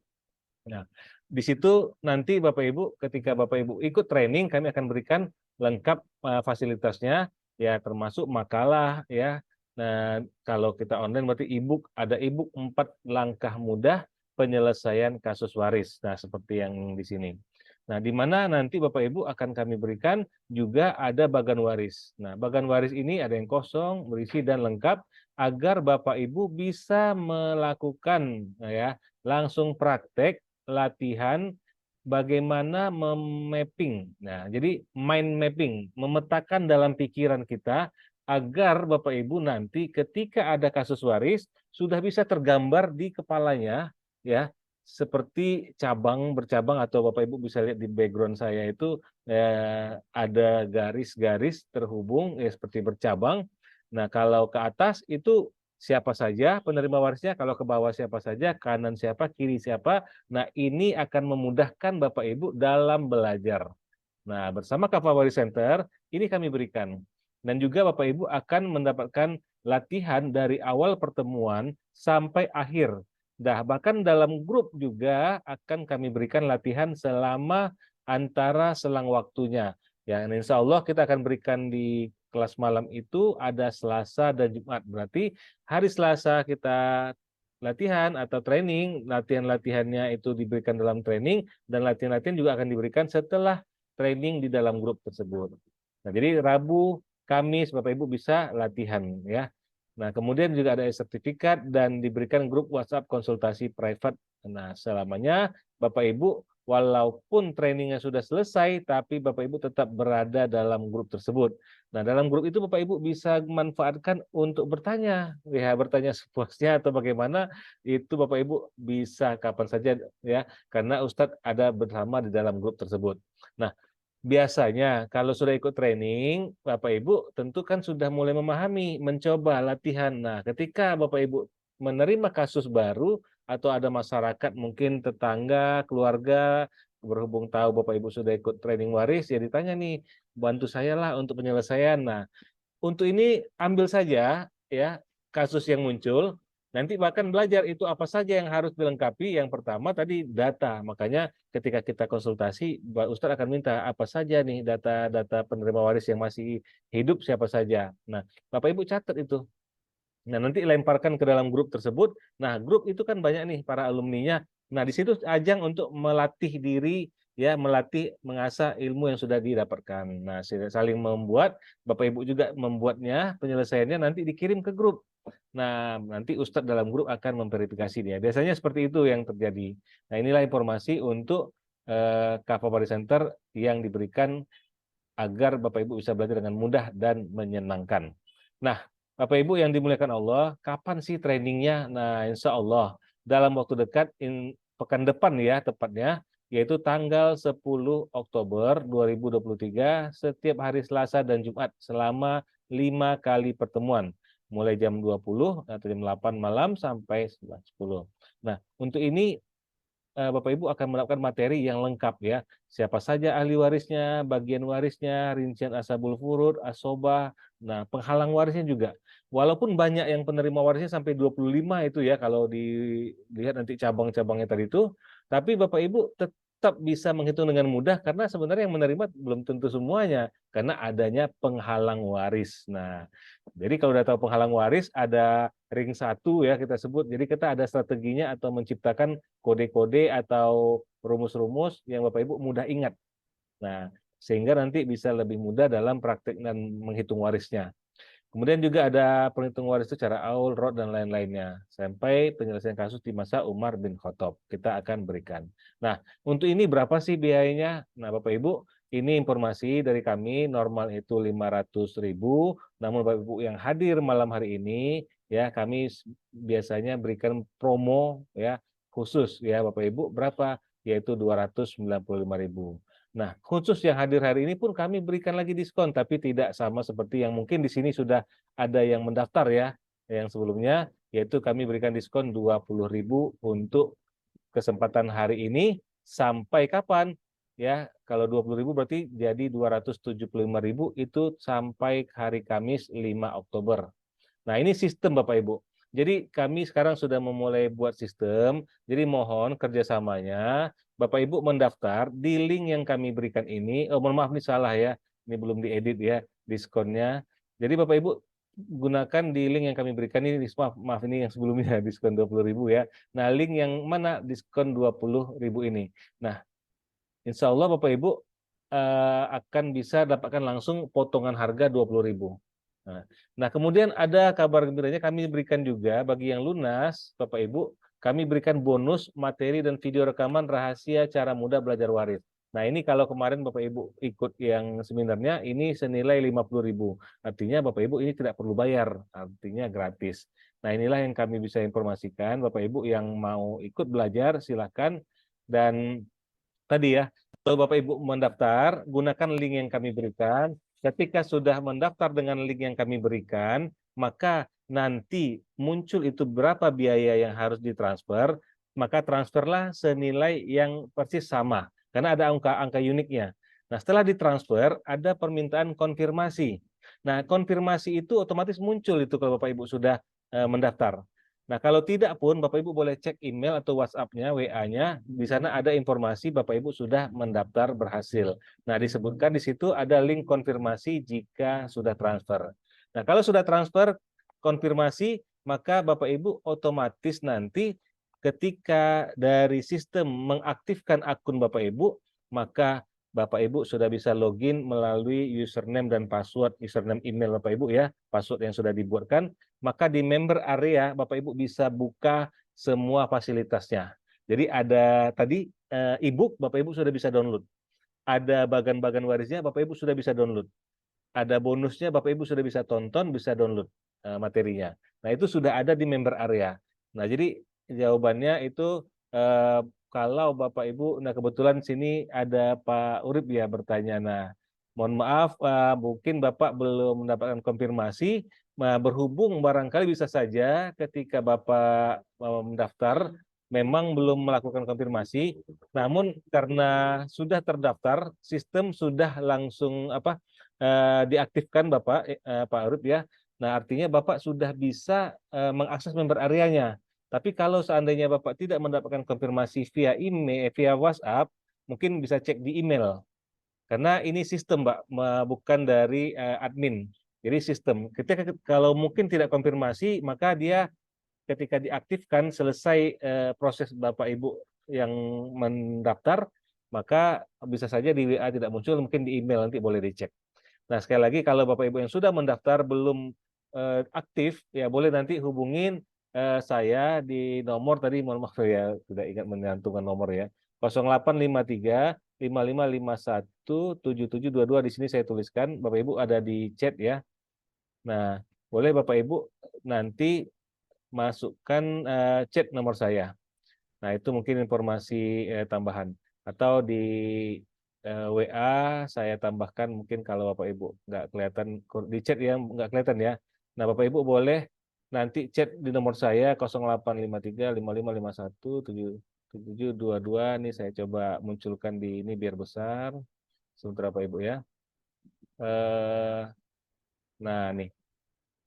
A: Nah, di situ nanti Bapak Ibu, ketika Bapak Ibu ikut training, kami akan berikan lengkap fasilitasnya, ya termasuk makalah, ya. Nah, kalau kita online berarti e-book, ada e-book 4 langkah mudah penyelesaian kasus waris. Nah, seperti yang di sini. Nah, di mana nanti Bapak Ibu akan kami berikan juga ada bagan waris. Nah, bagan waris ini ada yang kosong, berisi dan lengkap agar Bapak Ibu bisa melakukan, ya, langsung praktek latihan bagaimana memapping. Nah, jadi mind mapping, memetakan dalam pikiran kita agar Bapak Ibu nanti ketika ada kasus waris sudah bisa tergambar di kepalanya, ya, seperti cabang bercabang, atau Bapak Ibu bisa lihat di background saya itu ada garis-garis terhubung, ya, seperti bercabang. Nah, kalau ke atas itu siapa saja penerima warisnya, kalau ke bawah siapa saja, kanan siapa, kiri siapa. Nah, ini akan memudahkan Bapak Ibu dalam belajar. Nah, bersama Kafah Waris Center, ini kami berikan. Dan juga Bapak Ibu akan mendapatkan latihan dari awal pertemuan sampai akhir. Nah, bahkan dalam grup juga akan kami berikan latihan selama antara selang waktunya. Ya, insya Allah kita akan berikan di kelas malam itu ada Selasa dan Jumat. Berarti hari Selasa kita latihan atau training, latihan-latihannya itu diberikan dalam training, dan latihan-latihan juga akan diberikan setelah training di dalam grup tersebut. Nah, jadi Rabu, Kamis, Bapak Ibu bisa latihan, ya. Nah, kemudian juga ada sertifikat dan diberikan grup WhatsApp konsultasi private. Nah, selamanya Bapak Ibu walaupun trainingnya sudah selesai, tapi Bapak Ibu tetap berada dalam grup tersebut. Nah, dalam grup itu Bapak Ibu bisa manfaatkan untuk bertanya, ya, bertanya sepuasnya atau bagaimana, itu Bapak Ibu bisa kapan saja, ya, karena Ustadz ada bersama di dalam grup tersebut. Nah, biasanya kalau sudah ikut training, Bapak Ibu tentu kan sudah mulai memahami, mencoba latihan. Nah, ketika Bapak Ibu menerima kasus baru atau ada masyarakat, mungkin tetangga, keluarga, berhubung tahu Bapak Ibu sudah ikut training waris, ya ditanya nih, bantu saya lah untuk penyelesaian. Nah, untuk ini ambil saja, ya, kasus yang muncul. Nanti bahkan belajar itu apa saja yang harus dilengkapi. Yang pertama tadi data. Makanya ketika kita konsultasi, Ustadz akan minta apa saja nih data-data penerima waris yang masih hidup siapa saja. Nah, Bapak Ibu catat itu. Nah, nanti lemparkan ke dalam grup tersebut. Nah, grup itu kan banyak nih para alumninya. Nah, di situ ajang untuk melatih diri, ya, melatih mengasah ilmu yang sudah didapatkan. Nah, saling membuat, Bapak Ibu juga membuatnya, penyelesaiannya nanti dikirim ke grup. Nah, nanti Ustadz dalam grup akan memverifikasi dia. Biasanya seperti itu yang terjadi. Nah, inilah informasi untuk Kafah Waris Center yang diberikan agar Bapak Ibu bisa belajar dengan mudah dan menyenangkan. Nah, Bapak Ibu yang dimuliakan Allah, kapan sih trainingnya? Nah, insya Allah dalam waktu dekat, pekan depan ya tepatnya, yaitu tanggal 10 Oktober 2023 setiap hari Selasa dan Jumat selama 5 kali pertemuan, mulai jam 20 atau jam 8 malam sampai 10. Nah, untuk ini Bapak Ibu akan mendapatkan materi yang lengkap ya. Siapa saja ahli warisnya, bagian warisnya, rincian ashabul furud, asobah, nah penghalang warisnya juga. Walaupun banyak yang penerima warisnya sampai 25 itu ya kalau dilihat nanti cabang-cabangnya tadi itu, tapi Bapak Ibu tetap bisa menghitung dengan mudah karena sebenarnya yang menerima belum tentu semuanya karena adanya penghalang waris. Nah, jadi kalau udah tahu penghalang waris ada ring 1 ya kita sebut. Jadi kita ada strateginya atau menciptakan kode-kode atau rumus-rumus yang Bapak Ibu mudah ingat. Nah, sehingga nanti bisa lebih mudah dalam praktek dan menghitung warisnya. Kemudian juga ada penghitung waris itu cara aul, rod, dan lain-lainnya. Sampai penyelesaian kasus di masa Umar bin Khattab. Kita akan berikan. Nah, untuk ini berapa sih biayanya? Nah, Bapak Ibu, ini informasi dari kami, normal itu 500.000. Namun Bapak Ibu yang hadir malam hari ini, ya kami biasanya berikan promo ya khusus ya Bapak Ibu berapa? Yaitu 295.000. Nah, khusus yang hadir hari ini pun kami berikan lagi diskon, tapi tidak sama seperti yang mungkin di sini sudah ada yang mendaftar ya, yang sebelumnya, yaitu kami berikan diskon 20.000 untuk kesempatan hari ini sampai kapan? Ya, kalau 20.000 berarti jadi 275.000 itu sampai hari Kamis 5 Oktober. Nah, ini sistem Bapak Ibu. Jadi kami sekarang sudah memulai buat sistem, jadi mohon kerjasamanya, Bapak Ibu mendaftar di link yang kami berikan ini, mohon maaf ini salah ya, ini belum diedit ya diskonnya. Jadi Bapak Ibu gunakan di link yang kami berikan ini, maaf ini yang sebelumnya diskon 20.000 ya. Nah, link yang mana diskon 20.000 ini. Nah, insya Allah Bapak Ibu akan bisa dapatkan langsung potongan harga 20.000. Nah, kemudian ada kabar gembiranya kami berikan juga bagi yang lunas, Bapak Ibu, kami berikan bonus materi dan video rekaman rahasia cara mudah belajar waris. Nah, ini kalau kemarin Bapak Ibu ikut yang seminarnya, ini senilai 50.000. Artinya Bapak Ibu ini tidak perlu bayar, artinya gratis. Nah, inilah yang kami bisa informasikan. Bapak Ibu yang mau ikut belajar, silakan. Dan tadi ya, kalau Bapak Ibu mendaftar, gunakan link yang kami berikan. Ketika sudah mendaftar dengan link yang kami berikan, maka nanti muncul itu berapa biaya yang harus ditransfer, maka transferlah senilai yang persis sama, karena ada angka uniknya. Nah, setelah ditransfer, ada permintaan konfirmasi. Nah, konfirmasi itu otomatis muncul itu kalau Bapak Ibu sudah mendaftar. Nah, kalau tidak pun Bapak Ibu boleh cek email atau WhatsApp-nya, WA-nya, di sana ada informasi Bapak Ibu sudah mendaftar berhasil. Nah, disebutkan di situ ada link konfirmasi jika sudah transfer. Nah, kalau sudah transfer konfirmasi, maka Bapak Ibu otomatis nanti ketika dari sistem mengaktifkan akun Bapak Ibu, maka Bapak Ibu sudah bisa login melalui username dan password, username email Bapak Ibu ya, password yang sudah dibuatkan, maka di member area Bapak Ibu bisa buka semua fasilitasnya. Jadi ada tadi e-book Bapak Ibu sudah bisa download. Ada bagan-bagan warisnya Bapak Ibu sudah bisa download. Ada bonusnya Bapak Ibu sudah bisa tonton, bisa download materinya. Nah, itu sudah ada di member area. Nah, jadi jawabannya itu kalau Bapak Ibu, nah kebetulan sini ada Pak Urip ya bertanya. Nah, mohon maaf, mungkin Bapak belum mendapatkan konfirmasi. Berhubung barangkali bisa saja ketika Bapak mendaftar memang belum melakukan konfirmasi, namun karena sudah terdaftar, sistem sudah langsung diaktifkan Bapak Pak Urip ya. Nah, artinya Bapak sudah bisa mengakses member areanya. Tapi kalau seandainya Bapak tidak mendapatkan konfirmasi via email, via WhatsApp, mungkin bisa cek di email. Karena ini sistem, Mbak, bukan dari admin. Jadi sistem. Ketika kalau mungkin tidak konfirmasi, maka dia ketika diaktifkan selesai proses Bapak Ibu yang mendaftar, maka bisa saja di WA tidak muncul, mungkin di email nanti boleh dicek. Nah, sekali lagi kalau Bapak Ibu yang sudah mendaftar belum aktif, ya boleh nanti hubungin saya di nomor tadi, mohon maaf ya tidak ingat menyantumkan nomor ya, 0853 5551 7722. Di sini saya tuliskan, Bapak Ibu ada di chat ya. Nah, boleh Bapak Ibu nanti masukkan chat nomor saya. Nah, itu mungkin informasi tambahan. Atau di WA saya tambahkan, mungkin kalau Bapak Ibu nggak kelihatan di chat yang nggak kelihatan ya. Nah Bapak Ibu boleh nanti chat di nomor saya 085355517722. Nih saya coba munculkan di ini biar besar. Sebentar Bapak Ibu ya. Nah nih,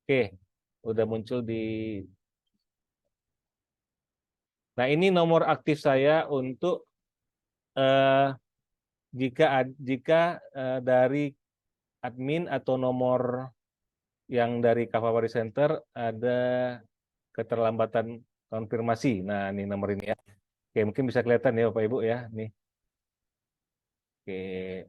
A: oke, udah muncul di. Nah ini nomor aktif saya untuk jika dari admin atau nomor yang dari Kavawari Center ada keterlambatan konfirmasi. Nah, ini nomor ini ya. Oke, mungkin bisa kelihatan ya Bapak Ibu ya. Nih. Oke,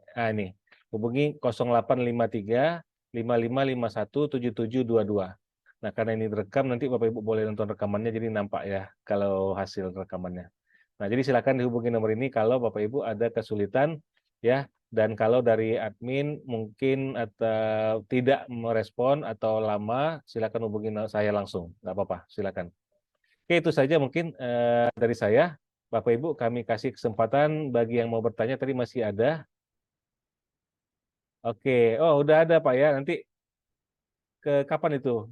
A: ini. Hubungi 0853 5551 7722. Nah, karena ini direkam nanti Bapak Ibu boleh nonton rekamannya jadi nampak ya kalau hasil rekamannya. Nah, jadi silakan dihubungi nomor ini kalau Bapak Ibu ada kesulitan ya, dan kalau dari admin mungkin atau tidak merespon atau lama, silakan hubungi saya langsung, nggak apa-apa, silakan. Oke, itu saja mungkin dari saya. Bapak Ibu, kami kasih kesempatan bagi yang mau bertanya, tadi masih ada. Oke, oh udah ada Pak ya, nanti kapan itu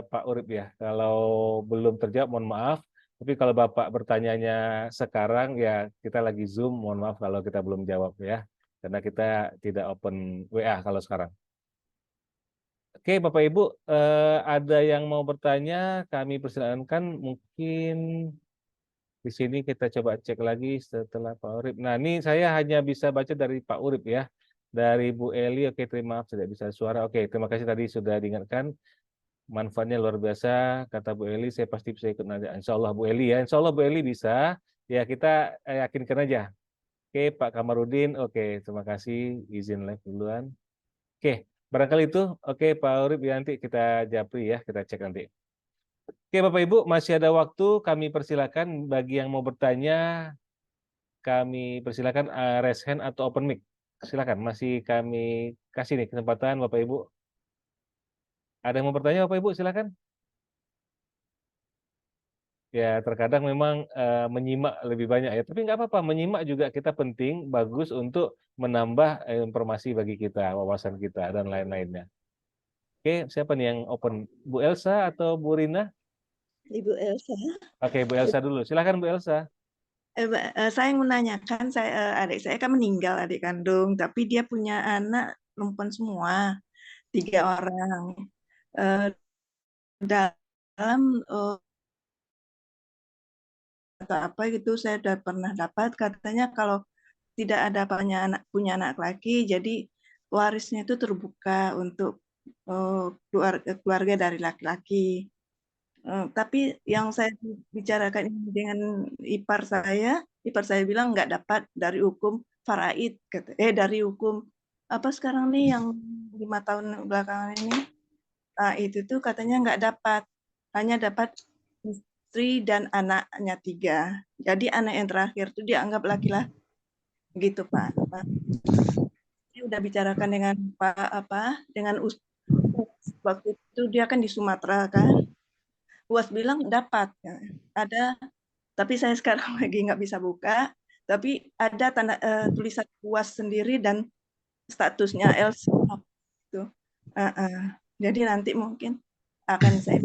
A: Pak Urip ya? Kalau belum terjawab, mohon maaf. Tapi kalau Bapak bertanyanya sekarang ya kita lagi Zoom, mohon maaf kalau kita belum jawab ya. Karena kita tidak open WA kalau sekarang. Oke Bapak Ibu, ada yang mau bertanya, kami persilakan. Mungkin di sini kita coba cek lagi setelah Pak Urip. Nah ini saya hanya bisa baca dari Pak Urip ya. Dari Bu Eli, oke terima kasih tidak bisa suara. Oke, terima kasih tadi sudah diingatkan. Manfaatnya luar biasa, kata Bu Eli, saya pasti bisa ikut nanti. Insya Allah Bu Eli ya, Insya Allah Bu Eli bisa. Ya kita yakinkan aja. Oke Pak Kamarudin, oke terima kasih, izin live duluan. Oke, barangkali itu, oke Pak Urip ya, nanti kita japri ya, kita cek nanti. Oke Bapak Ibu, masih ada waktu, kami persilakan bagi yang mau bertanya, kami persilakan raise hand atau open mic. Silakan, masih kami kasih nih kesempatan Bapak Ibu. Ada yang mau bertanya Bapak Ibu, silakan. Ya, terkadang memang menyimak lebih banyak ya, tapi nggak apa-apa, menyimak juga kita penting, bagus untuk menambah informasi bagi kita, wawasan kita, dan lain-lainnya. Oke, siapa nih yang open? Bu Elsa atau Bu Rina?
I: Ibu Elsa.
A: Oke, Bu Elsa dulu. Silakan Bu Elsa.
I: Saya menanyakan, adik saya kan meninggal, adik kandung, tapi dia punya anak perempuan semua, 3 orang. Dalam atau apa gitu saya sudah pernah dapat, katanya kalau tidak ada punya anak laki, jadi warisnya itu terbuka untuk keluarga dari laki-laki. Tapi yang saya bicarakan ini dengan ipar saya bilang nggak dapat dari hukum faraid, dari hukum apa sekarang nih yang 5 tahun belakangan ini, itu tuh katanya nggak dapat, hanya dapat istri dan anaknya 3. Jadi anak yang terakhir tuh dianggap laki-laki, gitu Pak. Saya udah bicarakan dengan dengan waktu itu dia kan di Sumatera kan. UAS bilang dapat, ada, tapi saya sekarang lagi nggak bisa buka, tapi ada tanda tulisan UAS sendiri dan statusnya Elsa itu. Jadi nanti mungkin akan saya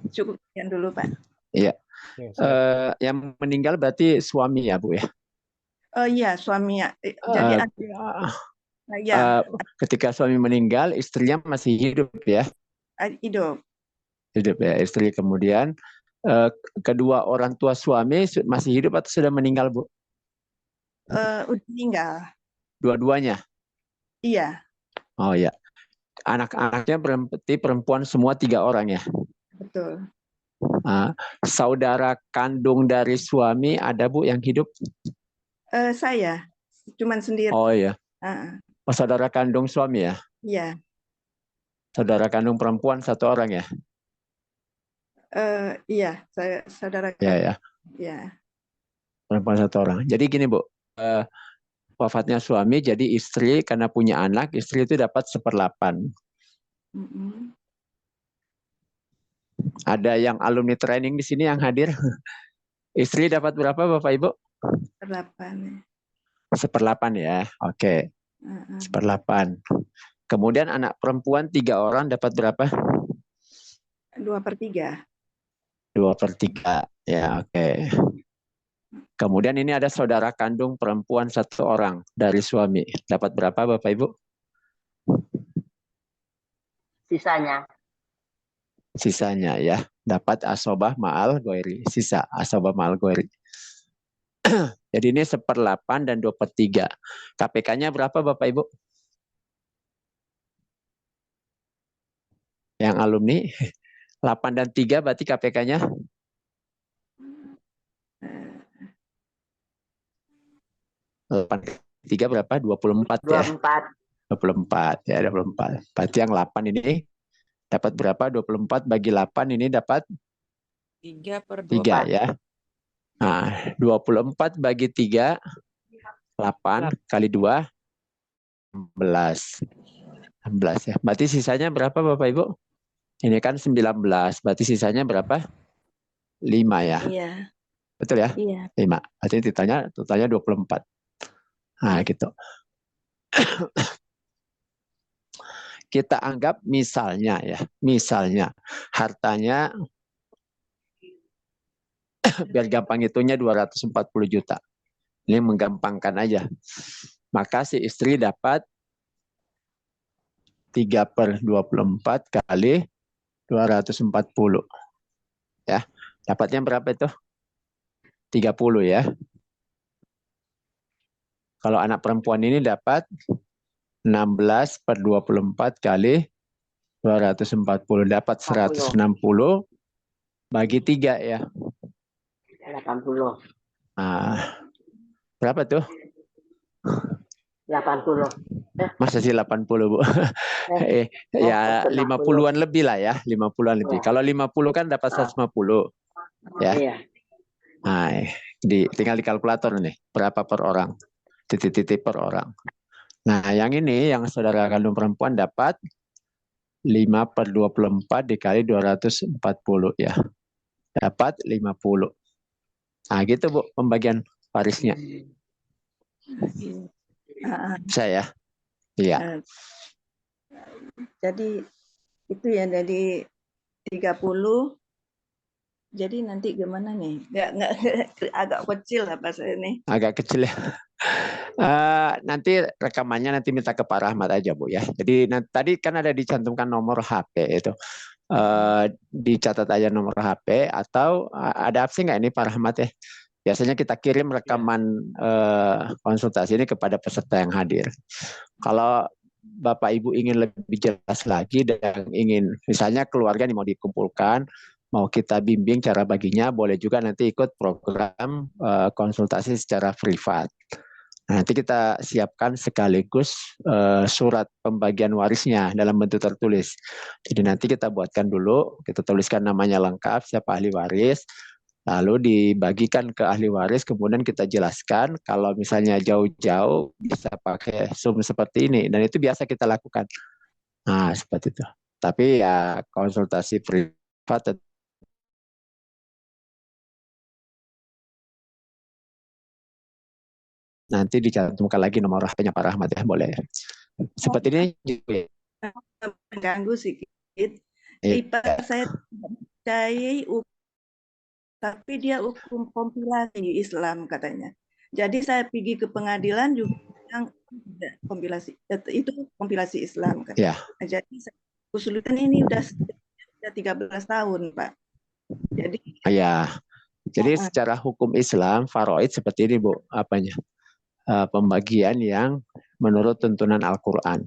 I: cukup sekian dulu Pak.
B: Iya. Yang meninggal berarti suami ya Bu ya?
I: Iya suami ya. Jadi
B: ketika suami meninggal, istrinya masih hidup ya? Hidup ya, istri. Kemudian kedua orang tua suami masih hidup atau sudah meninggal Bu?
I: Udah meninggal.
B: Dua-duanya?
I: Iya.
B: Oh ya. Anak-anaknya berarti perempuan semua 3 orang ya?
I: Betul.
B: Saudara kandung dari suami ada Bu yang hidup?
I: Saya, cuman sendiri.
B: Oh iya. Oh, saudara kandung suami ya?
I: Iya.
B: Saudara kandung perempuan 1 orang ya?
I: Iya, saya saudara.
B: Ya. Perempuan 1 orang. Jadi gini Bu, wafatnya suami, jadi istri karena punya anak, istri itu dapat 1/8.
I: Mm-hmm.
B: Ada yang alumni training di sini yang hadir. Istri dapat berapa Bapak Ibu?
I: 8.
B: 1/8 ya. Oke. 1/8. Kemudian anak perempuan 3 orang dapat berapa?
I: 2/3.
B: 2/3. Ya, oke. Kemudian ini ada saudara kandung perempuan 1 orang dari suami. Dapat berapa Bapak Ibu? Sisanya ya. Dapat asobah ma'al goiri. Sisa asobah ma'al goiri. Jadi ini 1/8 dan 2/3. KPK-nya berapa Bapak Ibu? Yang alumni 8 dan 3 berarti KPK-nya? 3 berapa? 24 ya? 24 ya, 24. Berarti yang 8 ini dapat berapa? 24 bagi 8 ini dapat 3 ya. Nah, 24 bagi 3, 8 kali 2, 16. 16 ya. Berarti sisanya berapa Bapak Ibu? Ini kan 19, berarti sisanya berapa? 5 ya?
I: Iya.
B: Betul ya?
I: Iya.
B: 5. Berarti totalnya 24. Nah, gitu. Kita anggap misalnya ya, misalnya hartanya biar gampang hitungnya 240 juta. Ini menggampangkan aja. Maka si istri dapat 3/24 kali 240. Ya, dapatnya berapa itu? 30 ya. Kalau anak perempuan ini dapat 16/24 kali 240, dapat 160 bagi 3 ya.
G: 80.
B: Nah, berapa tuh?
G: 80.
B: Masa sih 80, Bu? Ya 50-an lebih lah ya, 50-an lebih. Kalau 50 kan dapat 150. Ya.
G: Iya.
B: Nah, tinggal di kalkulator nih, berapa per orang? Titik-titik per orang. Nah, yang ini yang saudara kandung perempuan dapat 5/24 dikali 240 ya. Dapat 50. Nah, gitu Bu pembagian warisnya. Saya. Iya.
I: Jadi itu ya, jadi 30. Jadi nanti gimana nih? Nggak agak kecil lah pas ini.
B: Agak kecil ya. Nanti rekamannya nanti minta ke Pak Rahmat aja Bu ya. Jadi tadi kan ada dicantumkan nomor HP itu. Dicatat aja nomor HP atau ada opsi nggak ini Pak Rahmat ya? Biasanya kita kirim rekaman konsultasi ini kepada peserta yang hadir. Kalau Bapak Ibu ingin lebih jelas lagi dan ingin misalnya keluarga nih mau dikumpulkan, mau kita bimbing cara baginya, boleh juga nanti ikut program konsultasi secara privat. Nah, nanti kita siapkan sekaligus surat pembagian warisnya dalam bentuk tertulis. Jadi nanti kita buatkan dulu, kita tuliskan namanya lengkap, siapa ahli waris, lalu dibagikan ke ahli waris, kemudian kita jelaskan kalau misalnya jauh-jauh bisa pakai Zoom seperti ini, dan itu biasa kita lakukan. Nah, seperti itu. Tapi ya konsultasi privat nanti dicantumkan lagi nomor HP-nya Pak Rahmat ya, boleh. Seperti ini juga.
I: Mengganggu sedikit. Ipar saya percayai tapi dia hukum kompilasi Islam katanya. Jadi saya pergi ke pengadilan juga yang kompilasi itu kompilasi Islam kan.
B: Ya.
I: Jadi kesulitan ini udah 13 tahun, Pak. Jadi
B: ya. Jadi secara hukum Islam faraid seperti ini, Bu, apanya? Pembagian yang menurut tuntunan Al-Qur'an.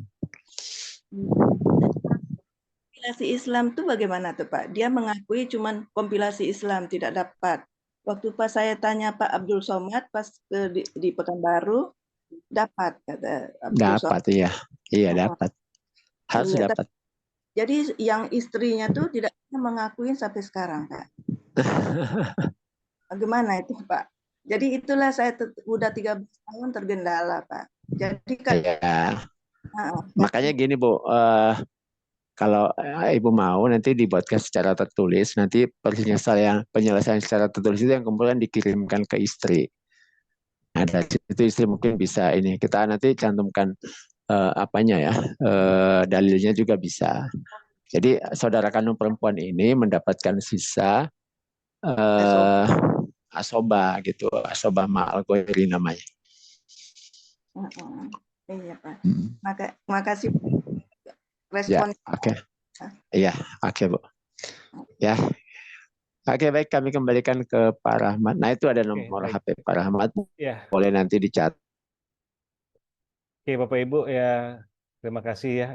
I: Kompilasi Islam tuh bagaimana tuh Pak? Dia mengakui cuman kompilasi Islam tidak dapat. Waktu pas saya tanya Pak Abdul Somad pas di Pekanbaru dapat kata Abdul
B: Dapat
I: Somad.
B: Iya dapat. Harus
I: iya,
B: dapat.
I: Jadi yang istrinya tuh tidak mengakui sampai sekarang Pak. Bagaimana itu Pak? Jadi itulah saya udah 13 tahun tergendala Pak. Jadi kan
B: makanya gini Bu, kalau Ibu mau nanti dibuatkan secara tertulis, nanti penyelesaian secara tertulis itu yang kemudian dikirimkan ke istri. Nah, dari situ istri mungkin bisa ini. Kita nanti cantumkan apanya ya, dalilnya juga bisa. Jadi saudara kandung perempuan ini mendapatkan sisa asoba gitu, asoba ma'al ghairi namanya.
I: Iya Pak. Makasih
B: Ya,
I: respon.
B: oke. Iya, oke Bu. Ya. Oke, baik, kami kembalikan ke Pak Rahmat. Nah, itu ada nomor HP Pak Rahmat.
A: Ya.
B: Boleh nanti dicatat.
A: Oke, Bapak Ibu ya, terima kasih ya.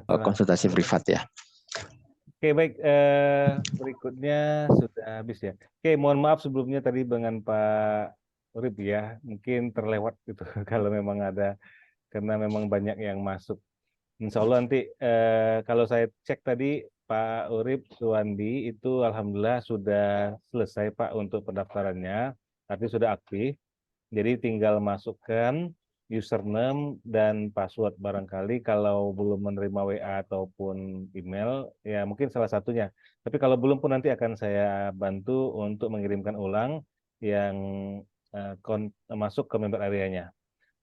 B: Konsultasi privat ya.
A: Oke, baik. Berikutnya sudah habis ya. Oke, mohon maaf sebelumnya tadi dengan Pak Urip ya, mungkin terlewat gitu kalau memang ada, karena memang banyak yang masuk. Insya Allah nanti kalau saya cek tadi Pak Urip Suwandi itu alhamdulillah sudah selesai Pak untuk pendaftarannya, artinya sudah aktif. Jadi tinggal masukkan username dan password barangkali kalau belum menerima WA ataupun email ya mungkin salah satunya. Tapi kalau belum pun nanti akan saya bantu untuk mengirimkan ulang yang masuk ke member area-nya.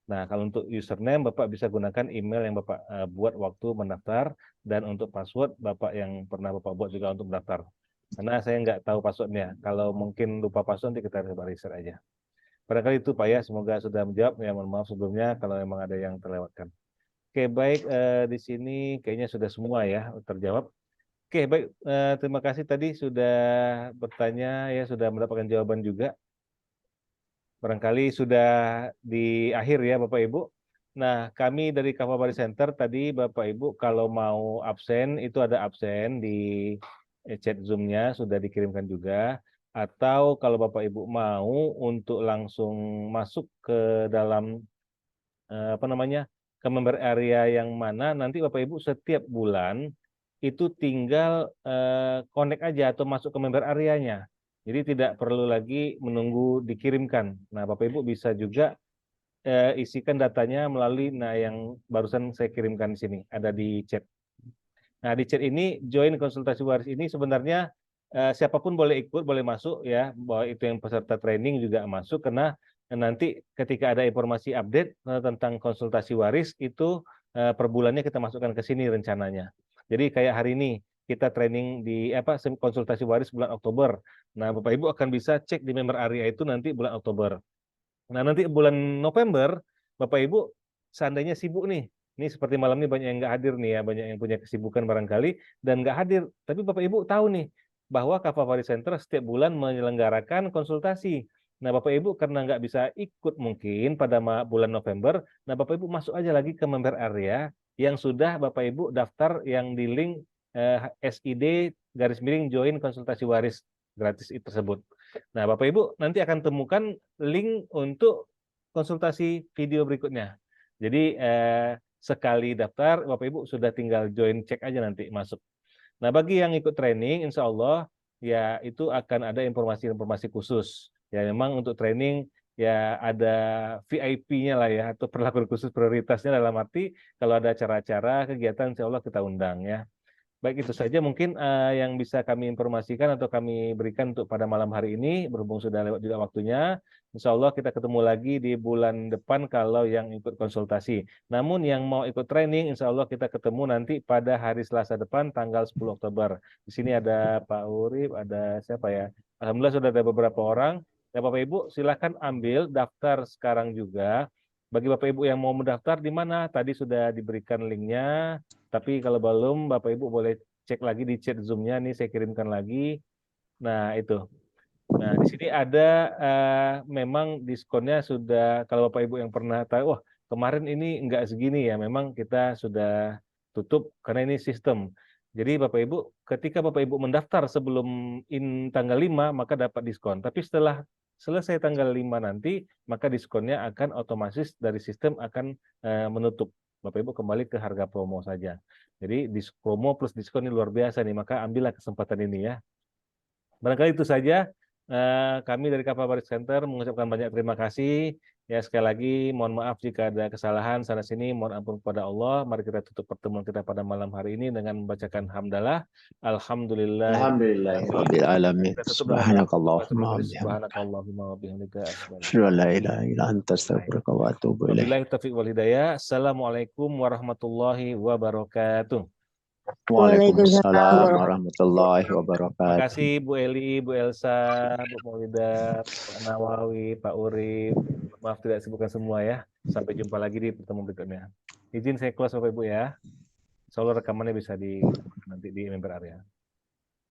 A: Nah, kalau untuk username, Bapak bisa gunakan email yang Bapak buat waktu mendaftar, dan untuk password, Bapak yang pernah Bapak buat juga untuk mendaftar. Karena saya nggak tahu passwordnya. Kalau mungkin lupa password, nanti kita coba reset aja. Barangkali itu Pak ya, semoga sudah menjawab. Ya, mohon maaf sebelumnya kalau memang ada yang terlewatkan. Oke, baik. Di sini kayaknya sudah semua ya terjawab. Oke, baik. Terima kasih tadi sudah bertanya, ya sudah mendapatkan jawaban juga. Barangkali sudah di akhir ya Bapak Ibu. Nah, kami dari Kava Bari Center tadi Bapak Ibu kalau mau absen itu ada absen di chat Zoom-nya sudah dikirimkan juga. Atau kalau Bapak Ibu mau untuk langsung masuk ke dalam ke member area yang mana, nanti Bapak Ibu setiap bulan itu tinggal connect aja atau masuk ke member area-nya. Jadi tidak perlu lagi menunggu dikirimkan. Nah, Bapak Ibu bisa juga isikan datanya melalui yang barusan saya kirimkan di sini, ada di chat. Nah, di chat ini join konsultasi waris ini sebenarnya siapapun boleh ikut, boleh masuk ya, bahwa itu yang peserta training juga masuk, karena nanti ketika ada informasi update tentang konsultasi waris itu per bulannya kita masukkan ke sini rencananya. Jadi kayak hari ini kita training di konsultasi waris bulan Oktober. Nah, Bapak Ibu akan bisa cek di member area itu nanti bulan Oktober. Nah, nanti bulan November Bapak Ibu seandainya sibuk nih, ini seperti malam ini banyak yang nggak hadir nih ya, banyak yang punya kesibukan barangkali dan nggak hadir. Tapi Bapak Ibu tahu nih bahwa Kava Bari Center setiap bulan menyelenggarakan konsultasi. Nah, Bapak Ibu karena nggak bisa ikut mungkin pada bulan November, nah Bapak Ibu masuk aja lagi ke member area yang sudah Bapak Ibu daftar yang di link SID_join konsultasi waris gratis itu tersebut. Nah, Bapak Ibu nanti akan temukan link untuk konsultasi video berikutnya. Jadi sekali daftar, Bapak Ibu sudah tinggal join, cek aja nanti masuk. Nah, bagi yang ikut training, insya Allah ya itu akan ada informasi-informasi khusus. Ya memang untuk training ya ada VIP-nya lah ya, atau perlakuan khusus prioritasnya dalam arti kalau ada acara-acara kegiatan insya Allah kita undang ya. Baik, itu saja mungkin yang bisa kami informasikan atau kami berikan untuk pada malam hari ini, berhubung sudah lewat juga waktunya. Insya Allah kita ketemu lagi di bulan depan kalau yang ikut konsultasi. Namun yang mau ikut training, insya Allah kita ketemu nanti pada hari Selasa depan, tanggal 10 Oktober. Di sini ada Pak Urip, ada siapa ya? Alhamdulillah sudah ada beberapa orang. Ya Bapak Ibu silahkan ambil daftar sekarang juga. Bagi Bapak Ibu yang mau mendaftar di mana? Tadi sudah diberikan linknya. Tapi kalau belum, Bapak Ibu boleh cek lagi di chat Zoom-nya, nih saya kirimkan lagi. Nah, itu. Nah, di sini ada memang diskonnya sudah, kalau Bapak Ibu yang pernah tahu, wah kemarin ini enggak segini ya, memang kita sudah tutup karena ini sistem. Jadi Bapak Ibu, ketika Bapak Ibu mendaftar sebelum tanggal 5, maka dapat diskon. Tapi setelah selesai tanggal 5 nanti, maka diskonnya akan otomatis dari sistem akan menutup. Bapak Ibu kembali ke harga promo saja. Jadi promo plus diskon ini luar biasa nih, maka ambillah kesempatan ini ya. Barangkali itu saja. Kami dari Kapal Baris Center mengucapkan banyak terima kasih. Ya, sekali lagi mohon maaf jika ada kesalahan sana sini, mohon ampun kepada Allah. Mari kita tutup pertemuan kita pada malam hari ini dengan membacakan hamdalah. Alhamdulillah.
B: Alhamdulillahirabbil alamin. Subhanakallahumma wa bihamdika.
A: Subhanakallahumma wa bihamdika.
B: Asyhadu an la ilaha illa anta astaghfiruka wa atubu ilaik.
A: Wabillahi taufiq wal hidayah. Assalamualaikum warahmatullahi wabarakatuh.
B: Waalaikumsalam warahmatullahi
A: Terima
B: wabarakatuh.
A: kasih Bu Eli, Bu Elsa, Bu Maulidah, Pak Nawawi, Pak Urip. Maaf tidak sebutkan semua ya. Sampai jumpa lagi di pertemuan berikutnya. Izin saya close Bapak Ibu ya. Insya Allah rekamannya bisa nanti di member area.